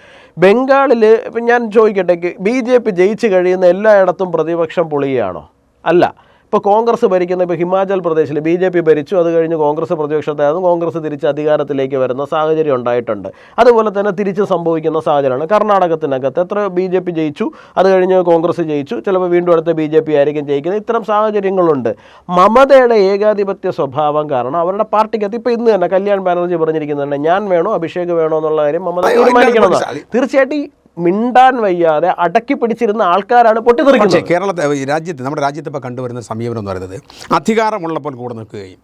ബംഗാളിൽ ഇപ്പം ഞാൻ ചോദിക്കട്ടെ, BJP ജയിച്ച് കഴിയുന്ന എല്ലായിടത്തും പ്രതിപക്ഷം പൊളിയുകയാണോ? അല്ല. ഇപ്പോൾ കോൺഗ്രസ് ഭരിക്കുന്ന ഇപ്പോൾ ഹിമാചൽ പ്രദേശിൽ BJP ഭരിച്ചു, അത് കഴിഞ്ഞ് കോൺഗ്രസ് പ്രതിപക്ഷത്തായിരുന്നു, കോൺഗ്രസ് തിരിച്ച് അധികാരത്തിലേക്ക് വരുന്ന സാഹചര്യം ഉണ്ടായിട്ടുണ്ട്. അതുപോലെ തന്നെ തിരിച്ച് സംഭവിക്കുന്ന സാഹചര്യമാണ്. കർണാടകത്തിനകത്ത് എത്ര BJP ജയിച്ചു, അത് കഴിഞ്ഞ് കോൺഗ്രസ് ജയിച്ചു, ചിലപ്പോൾ വീണ്ടും അടുത്ത BJP ആയിരിക്കും ജയിക്കുന്നത്. ഇത്തരം സാഹചര്യങ്ങളുണ്ട്. മമതയുടെ ഏകാധിപത്യ സ്വഭാവം കാരണം അവരുടെ പാർട്ടിക്കകത്ത് ഇപ്പോൾ ഇന്ന് തന്നെ കല്യാൺ ബാനർജി പറഞ്ഞിരിക്കുന്നുണ്ട്, ഞാൻ വേണോ അഭിഷേക് വേണോ എന്നുള്ള കാര്യം മമത തീരുമാനിക്കണമെന്ന്. തീർച്ചയായിട്ടും മിണ്ടാൻ വയ്യാതെ അടക്കി പിടിച്ചിരുന്ന ആൾക്കാരാണ് പൊട്ടിത്തെറിക്കുന്നത്. രാജ്യത്ത് നമ്മുടെ രാജ്യത്ത് ഇപ്പോൾ കണ്ടുവരുന്ന സമീപനം എന്ന് പറയുന്നത് അധികാരമുള്ളപ്പോൾ കൂടെ നിൽക്കുകയും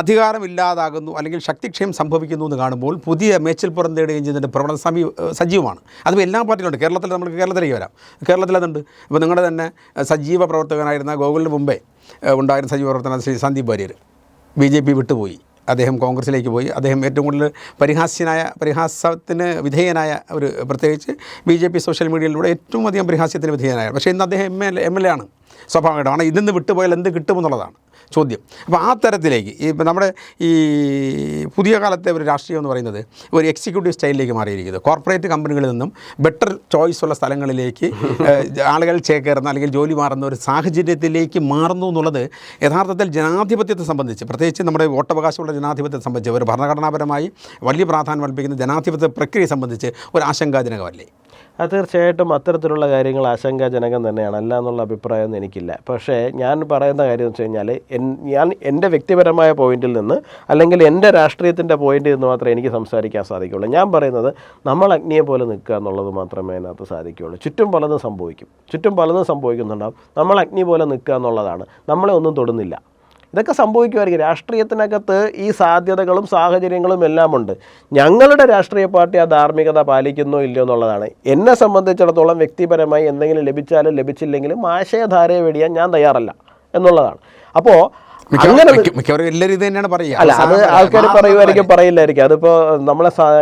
അധികാരമില്ലാതാകുന്നു അല്ലെങ്കിൽ ശക്തിക്ഷയം സംഭവിക്കുന്നു എന്ന് കാണുമ്പോൾ പുതിയ മേച്ചിൽപ്പുറം തേടുകയും ചെയ്യുന്നതിൻ്റെ പ്രവണത സജീവമാണ്. അതിപ്പോൾ എല്ലാ പാർട്ടിയിലുണ്ട്. കേരളത്തിലേക്ക് വരാം. കേരളത്തിലതുണ്ട്. ഇപ്പോൾ നിങ്ങളുടെ തന്നെ സജീവ പ്രവർത്തകനായിരുന്ന ഗോകുലിന് മുമ്പേ ഉണ്ടായിരുന്ന സജീവ പ്രവർത്തകൻ ശ്രീ സന്ദീപ് വാര്യർ BJP വിട്ടുപോയി. അദ്ദേഹം കോൺഗ്രസിലേക്ക് പോയി. അദ്ദേഹം ഏറ്റവും കൂടുതൽ പരിഹാസത്തിന് വിധേയനായ ഒരു, പ്രത്യേകിച്ച് BJP സോഷ്യൽ മീഡിയയിലൂടെ ഏറ്റവും അധികം പരിഹാസ്യത്തിന് വിധേയനായ, പക്ഷേ ഇന്ന് അദ്ദേഹം MLA ആണ്. സ്വാഭാവികമായിട്ടാണ് ഇതിന്ന് വിട്ടുപോയാൽ എന്ത് കിട്ടുമെന്നുള്ളതാണ് ചോദ്യം. അപ്പോൾ ആ തരത്തിലേക്ക് ഇപ്പം നമ്മുടെ ഈ പുതിയ കാലത്തെ ഒരു രാഷ്ട്രീയം എന്ന് പറയുന്നത് ഒരു എക്സിക്യൂട്ടീവ് സ്റ്റൈലിലേക്ക് മാറിയിരിക്കുന്നത്. കോർപ്പറേറ്റ് കമ്പനികളിൽ നിന്നും ബെറ്റർ ചോയ്സ് ഉള്ള സ്ഥലങ്ങളിലേക്ക് ആളുകൾ ചേക്കേറുന്ന അല്ലെങ്കിൽ ജോലി മാറുന്ന ഒരു സാഹചര്യത്തിലേക്ക് മാറുന്നു എന്നുള്ളത് യഥാർത്ഥത്തിൽ ജനാധിപത്യത്തെ സംബന്ധിച്ച്, പ്രത്യേകിച്ച് നമ്മുടെ വോട്ടവകാശമുള്ള ജനാധിപത്യത്തെ സംബന്ധിച്ച്, ഒരു ഭരണഘടനാപരമായി വലിയ പ്രാധാന്യം കൽപ്പിക്കുന്ന ജനാധിപത്യ പ്രക്രിയയെ സംബന്ധിച്ച് ഒരു ആശങ്കാജനകമല്ലേ? അത് തീർച്ചയായിട്ടും അത്തരത്തിലുള്ള കാര്യങ്ങൾ ആശങ്കാജനകം തന്നെയാണ്, അല്ല എന്നുള്ള അഭിപ്രായമൊന്നും എനിക്കില്ല. പക്ഷേ ഞാൻ പറയുന്ന കാര്യം എന്ന് വെച്ച് കഴിഞ്ഞാൽ ഞാൻ എൻ്റെ വ്യക്തിപരമായ പോയിന്റിൽ നിന്ന് അല്ലെങ്കിൽ എൻ്റെ രാഷ്ട്രീയത്തിൻ്റെ പോയിന്റിൽ നിന്ന് മാത്രമേ എനിക്ക് സംസാരിക്കാൻ സാധിക്കുകയുള്ളൂ. ഞാൻ പറയുന്നത് നമ്മൾ അഗ്നിയെ പോലെ നിൽക്കുക എന്നുള്ളത് മാത്രമേ അതിനകത്ത് സാധിക്കുകയുള്ളൂ. ചുറ്റും പലതും സംഭവിക്കുന്നുണ്ടാവും. നമ്മൾ അഗ്നി പോലെ നിൽക്കുക എന്നുള്ളതാണ്. നമ്മളെ ഒന്നും തൊടുന്നില്ല. ഇതൊക്കെ സംഭവിക്കുമായിരിക്കും. രാഷ്ട്രീയത്തിനകത്ത് ഈ സാധ്യതകളും സാഹചര്യങ്ങളും എല്ലാം ഉണ്ട്. ഞങ്ങളുടെ രാഷ്ട്രീയ പാർട്ടി ആ ധാർമ്മികത പാലിക്കുന്നോ ഇല്ലയോ എന്നുള്ളതാണ്. എന്നെ സംബന്ധിച്ചിടത്തോളം വ്യക്തിപരമായി എന്തെങ്കിലും ലഭിച്ചാലും ലഭിച്ചില്ലെങ്കിലും ആശയധാരയെ വെടിയാൻ ഞാൻ തയ്യാറല്ല എന്നുള്ളതാണ്. അപ്പോൾ അങ്ങനെ എല്ലാവരും ഇത് തന്നെയാണ് പറയുക. അല്ല, അത് ആൾക്കാർ പറയുമായിരിക്കും, പറയില്ലായിരിക്കും. അതിപ്പോൾ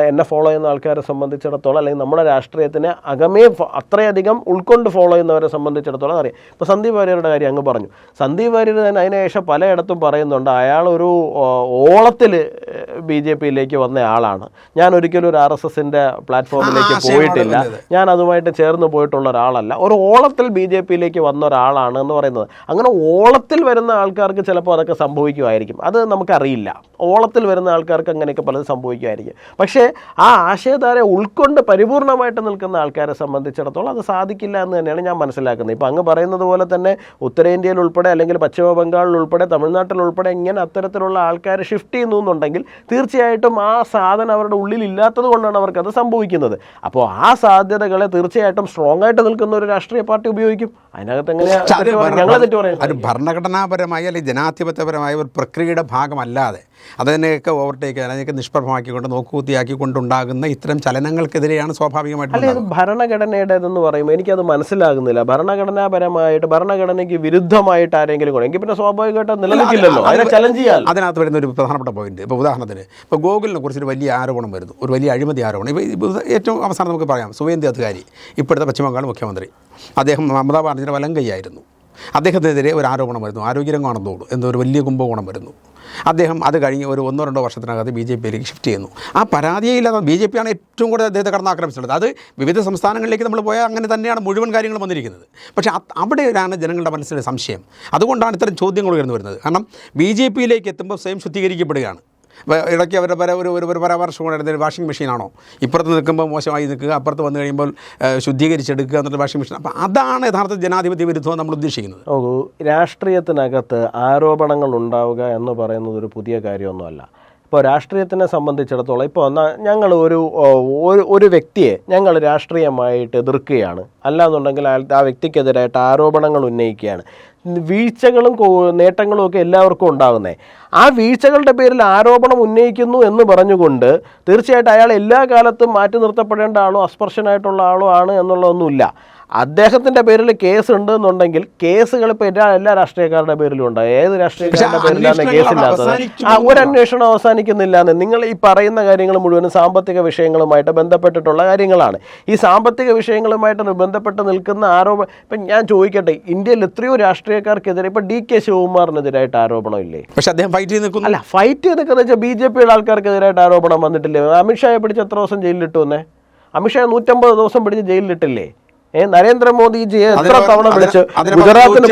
എന്നെ ഫോളോ ചെയ്യുന്ന ആൾക്കാരെ സംബന്ധിച്ചിടത്തോളം അല്ലെങ്കിൽ നമ്മുടെ രാഷ്ട്രീയത്തിനെ അകമേ അത്രയധികം ഉൾക്കൊണ്ട് ഫോളോ ചെയ്യുന്നവരെ സംബന്ധിച്ചിടത്തോളം അറിയാം. ഇപ്പോൾ സന്ദീപ് വാര്യരുടെ കാര്യം അങ്ങ് പറഞ്ഞു. സന്ദീപ് വാര്യർ തന്നെ അതിനുശേഷം പലയിടത്തും പറയുന്നുണ്ട് അയാളൊരു ഓളത്തിൽ BJPയിലേക്ക് വന്ന ആളാണ്. ഞാൻ ഒരിക്കലും ഒരു RSSൻ്റെ പ്ലാറ്റ്ഫോമിലേക്ക് പോയിട്ടില്ല, ഞാൻ അതുമായിട്ട് ചേർന്ന് പോയിട്ടുള്ള ഒരാളല്ല, ഒരു ഓളത്തിൽ BJPയിലേക്ക് വന്ന ഒരാളാണ് എന്ന് പറയുന്നത്. അങ്ങനെ ഓളത്തിൽ വരുന്ന ആൾക്കാർക്ക് ചിലപ്പോൾ അതൊക്കെ സംഭവിക്കുമായിരിക്കും, അത് നമുക്കറിയില്ല. ഓളത്തിൽ വരുന്ന ആൾക്കാർക്ക് അങ്ങനെയൊക്കെ പലതും സംഭവിക്കുമായിരിക്കും. പക്ഷേ ആ ആശയധാര ഉൾക്കൊണ്ട് പരിപൂർണമായിട്ട് നിൽക്കുന്ന ആൾക്കാരെ സംബന്ധിച്ചിടത്തോളം അത് സാധിക്കില്ല എന്ന് തന്നെയാണ് ഞാൻ മനസ്സിലാക്കുന്നത്. ഇപ്പോൾ അങ്ങ് പറയുന്നത് പോലെ തന്നെ ഉത്തരേന്ത്യയിൽ ഉൾപ്പെടെ അല്ലെങ്കിൽ പശ്ചിമ ബംഗാളിൽ ഉൾപ്പെടെ തമിഴ്നാട്ടിൽ ഉൾപ്പെടെ ഇങ്ങനെ അത്തരത്തിലുള്ള ആൾക്കാർ ഷിഫ്റ്റ് ചെയ്യുന്നുണ്ടെങ്കിൽ തീർച്ചയായിട്ടും ആ സാധനം അവരുടെ ഉള്ളിൽ ഇല്ലാത്തത് കൊണ്ടാണ് അവർക്കത് സംഭവിക്കുന്നത്. അപ്പോൾ ആ സാധ്യതകളെ തീർച്ചയായിട്ടും സ്ട്രോങ് ആയിട്ട് നിൽക്കുന്ന ഒരു രാഷ്ട്രീയ പാർട്ടി ഉപയോഗിക്കും. അതിനകത്ത് എങ്ങനെയാണ് ഞങ്ങളെ തെറ്റ് പറയുന്നത്? ഭരണഘടനാപരമായ അല്ലെങ്കിൽ ജനാധിപത്യപരമായ ഒരു പ്രക്രിയയുടെ ഭാഗമല്ലാതെ അതിനെയൊക്കെ ഓവർടേക്ക് ചെയ്യാൻ, അതിനെയൊക്കെ നിഷ്പ്രഭമാക്കിക്കൊണ്ട് നോക്കുകുത്തിയാക്കിക്കൊണ്ടുണ്ടാകുന്ന ഇത്തരം ചലനങ്ങൾക്കെതിരെയാണ് സ്വാഭാവികമായിട്ടും. അല്ലെ, ഇത് ഭരണഘടനയുടേതെന്ന് പറയുമ്പോൾ എനിക്കത് മനസ്സിലാകുന്നില്ല. ഭരണഘടനാപരമായിട്ട് ഭരണഘടനയ്ക്ക് വിരുദ്ധമായിട്ട് ആരെങ്കിലും കൂടെ എങ്കിൽ പിന്നെ സ്വാഭാവികമായിട്ട് നിലനിൽക്കില്ലല്ലോ, അതിനെ ചലഞ്ച് ചെയ്യാൻ. അതിനകത്ത് വരുന്ന ഒരു പ്രധാനപ്പെട്ട പോയിന്റ്, ഇപ്പോൾ ഉദാഹരണത്തിന് ഇപ്പോൾ ഗോകുലിനെ കുറിച്ചൊരു വലിയ ആരോപണം വരുന്നു, ഒരു വലിയ അഴിമതി ആരോപണം. ഇപ്പോൾ ഏറ്റവും അവസാനം നമുക്ക് പറയാം, സുവേന്ദു അധികാരി, ഇപ്പോഴത്തെ പശ്ചിമ ബംഗാൾ മുഖ്യമന്ത്രി, അദ്ദേഹം മമതാ ബാനർജിയുടെ വലം കൈയായിരുന്നു. അദ്ദേഹത്തിനെതിരെ ഒരു ആരോപണം വരുന്നു, ആരോഗ്യരംഗമാണെന്ന് തോന്നുന്നു, എന്തോ ഒരു വലിയ കുംഭകോണം വരുന്നു. അദ്ദേഹം അത് കഴിഞ്ഞ് ഒരു 1-2 വർഷത്തിനകത്ത് BJPയിലേക്ക് ഷിഫ്റ്റ് ചെയ്യുന്നു. ആ പരാതിയില്ലാതെ BJP ആണ് ഏറ്റവും കൂടുതൽ അദ്ദേഹത്തെ കടന്നാക്രമിച്ചിട്ടുള്ളത്. അത് വിവിധ സംസ്ഥാനങ്ങളിലേക്ക് നമ്മൾ പോയാൽ അങ്ങനെ തന്നെയാണ് മുഴുവൻ കാര്യങ്ങളും വന്നിരിക്കുന്നത്. പക്ഷേ അവിടെയാണ് ജനങ്ങളുടെ മനസ്സിലെ സംശയം. അതുകൊണ്ടാണ് ഇത്തരം ചോദ്യങ്ങൾ ഉയർന്നു വരുന്നത്. കാരണം BJPയിലേക്ക് എത്തുമ്പോൾ സ്വയം ശുദ്ധീകരിക്കപ്പെടുകയാണ്. ഇടയ്ക്ക് അവരുടെ ഒരു പരാമർശം കൊണ്ടായിരുന്ന വാഷിംഗ് മെഷീനാണോ, ഇപ്പുറത്ത് നിൽക്കുമ്പോൾ മോശമായി നിൽക്കുക, അപ്പുറത്ത് വന്നു കഴിയുമ്പോൾ ശുദ്ധീകരിച്ചെടുക്കുക എന്നിട്ട് വാഷിംഗ് മെഷീൻ. അപ്പോൾ അതാണ് യഥാർത്ഥ ജനാധിപത്യ വിരുദ്ധം നമ്മൾ ഉദ്ദേശിക്കുന്നത്. രാഷ്ട്രീയത്തിനകത്ത് ആരോപണങ്ങൾ ഉണ്ടാവുക എന്ന് പറയുന്നത് ഒരു പുതിയ കാര്യമൊന്നുമല്ല. ഇപ്പോൾ രാഷ്ട്രീയത്തിനെ സംബന്ധിച്ചിടത്തോളം ഇപ്പോൾ ഞങ്ങൾ ഒരു വ്യക്തിയെ ഞങ്ങൾ രാഷ്ട്രീയമായിട്ട് എതിർക്കുകയാണ്, അല്ലാന്നുണ്ടെങ്കിൽ ആ വ്യക്തിക്കെതിരായിട്ട് ആരോപണങ്ങൾ ഉന്നയിക്കുകയാണ്. വീഴ്ചകളും നേട്ടങ്ങളും ഒക്കെ എല്ലാവർക്കും ഉണ്ടാകുന്നത്. ആ വീഴ്ചകളുടെ പേരിൽ ആരോപണം ഉന്നയിക്കുന്നു എന്ന് പറഞ്ഞുകൊണ്ട് തീർച്ചയായിട്ടും അയാൾ എല്ലാ കാലത്തും മാറ്റി നിർത്തപ്പെടേണ്ട ആളോ അസ്പർശനായിട്ടുള്ള ആളോ ആണ് എന്നുള്ളതൊന്നുമില്ല. അദ്ദേഹത്തിൻ്റെ പേരിൽ കേസ് ഉണ്ടെന്നുണ്ടെങ്കിൽ കേസുകൾ ഇപ്പോൾ എല്ലാ രാഷ്ട്രീയക്കാരുടെ പേരിലും ഉണ്ട്. ഏത് രാഷ്ട്രീയക്കാരുടെ പേരിലാണ് കേസില്ലാത്തത്? ഒരു അന്വേഷണം അവസാനിക്കുന്നില്ല എന്ന്. നിങ്ങൾ ഈ പറയുന്ന കാര്യങ്ങൾ മുഴുവനും സാമ്പത്തിക വിഷയങ്ങളുമായിട്ട് ബന്ധപ്പെട്ടിട്ടുള്ള കാര്യങ്ങളാണ്. ഈ സാമ്പത്തിക വിഷയങ്ങളുമായിട്ട് ബന്ധപ്പെട്ട് നിൽക്കുന്ന ആരോപണം ഇപ്പം ഞാൻ ചോദിക്കട്ടെ, ഇന്ത്യയിൽ എത്രയോ രാഷ്ട്രീയക്കാർക്കെതിരെ ഇപ്പോൾ DK ശിവകുമാറിനെതിരായിട്ട് ആരോപണമില്ലേ? പക്ഷേ അദ്ദേഹം ഫൈറ്റ് ചെയ്ത് നിൽക്കുന്നു. അല്ല, ഫൈറ്റ് ചെയ്ത് നിൽക്കുന്നത് വെച്ചാൽ BJPയുടെ ആൾക്കാർക്കെതിരായിട്ട് ആരോപണം വന്നിട്ടില്ലേ? അമിത്ഷായെ പിടിച്ച് എത്ര ദിവസം ജയിലിലിട്ടു വന്നേ? അമിത്ഷാ 150 ദിവസം പിടിച്ച് ജയിലിലിട്ടില്ലേ? നരേന്ദ്രമോദിജിയെ എത്ര തവണ വിളിച്ച് ഗുജറാത്തിന്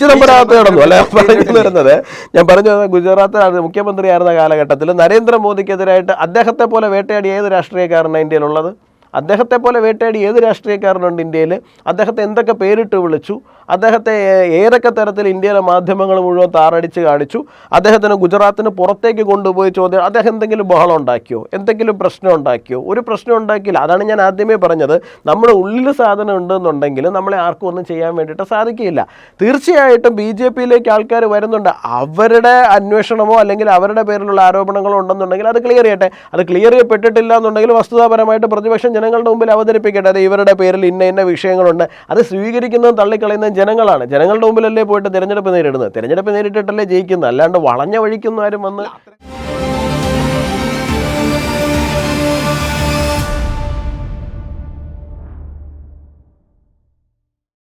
ചിദംബരത്ത് കിടന്നു അല്ലെ പറഞ്ഞു വരുന്നത്. ഞാൻ പറഞ്ഞു ഗുജറാത്ത് മുഖ്യമന്ത്രിയായിരുന്ന കാലഘട്ടത്തിൽ നരേന്ദ്രമോദിക്കെതിരായിട്ട് അദ്ദേഹത്തെ പോലെ വേട്ടയാടി ഏത് രാഷ്ട്രീയക്കാരനാണ് ഇന്ത്യയിലുള്ളത്? അദ്ദേഹത്തെ പോലെ വേട്ടയാടി ഏത് രാഷ്ട്രീയക്കാരനുണ്ട് ഇന്ത്യയിൽ? അദ്ദേഹത്തെ എന്തൊക്കെ പേരിട്ട് വിളിച്ചു, അദ്ദേഹത്തെ ഏതൊക്കെ തരത്തിൽ ഇന്ത്യയിലെ മാധ്യമങ്ങൾ മുഴുവൻ താറടിച്ച് കാണിച്ചു, അദ്ദേഹത്തിന് ഗുജറാത്തിന് പുറത്തേക്ക് കൊണ്ടുപോയി ചോദ്യം, അദ്ദേഹം എന്തെങ്കിലും ബഹളം ഉണ്ടാക്കിയോ, എന്തെങ്കിലും പ്രശ്നം ഉണ്ടാക്കിയോ? ഒരു പ്രശ്നം ഉണ്ടാക്കിയില്ല. അതാണ് ഞാൻ ആദ്യമേ പറഞ്ഞത്, നമ്മുടെ ഉള്ളിൽ സാധനം ഉണ്ടെന്നുണ്ടെങ്കിൽ നമ്മളെ ആർക്കും ഒന്നും ചെയ്യാൻ വേണ്ടിയിട്ട് സാധിക്കില്ല. തീർച്ചയായിട്ടും BJP-യിലേക്ക് ആൾക്കാർ വരുന്നുണ്ട്, അവരുടെ അന്വേഷണമോ അല്ലെങ്കിൽ അവരുടെ പേരിലുള്ള ആരോപണങ്ങളോ ഉണ്ടെന്നുണ്ടെങ്കിൽ അത് ക്ലിയർ ചെയ്യട്ടെ. അത് ക്ലിയർ ചെയ്യപ്പെട്ടിട്ടില്ല എന്നുണ്ടെങ്കിൽ വസ്തുതാപരമായിട്ട് പ്രതിപക്ഷം ജനങ്ങളുടെ മുമ്പിൽ അവതരിപ്പിക്കട്ടെ. അത് ഇവരുടെ പേരിൽ ഇന്ന വിഷയങ്ങളുണ്ട്, അത് സ്വീകരിക്കുന്നതും തള്ളിക്കളയുന്നതും ജനങ്ങളാണ്. ജനങ്ങളുടെ മുമ്പിലല്ലേ പോയിട്ട് തിരഞ്ഞെടുപ്പ് നേരിടുന്നത്? തിരഞ്ഞെടുപ്പ് നേരിട്ടിട്ടല്ലേ ജയിക്കുന്നത്, അല്ലാണ്ട് വളഞ്ഞ വഴിക്കൊന്നും ആരും വന്ന്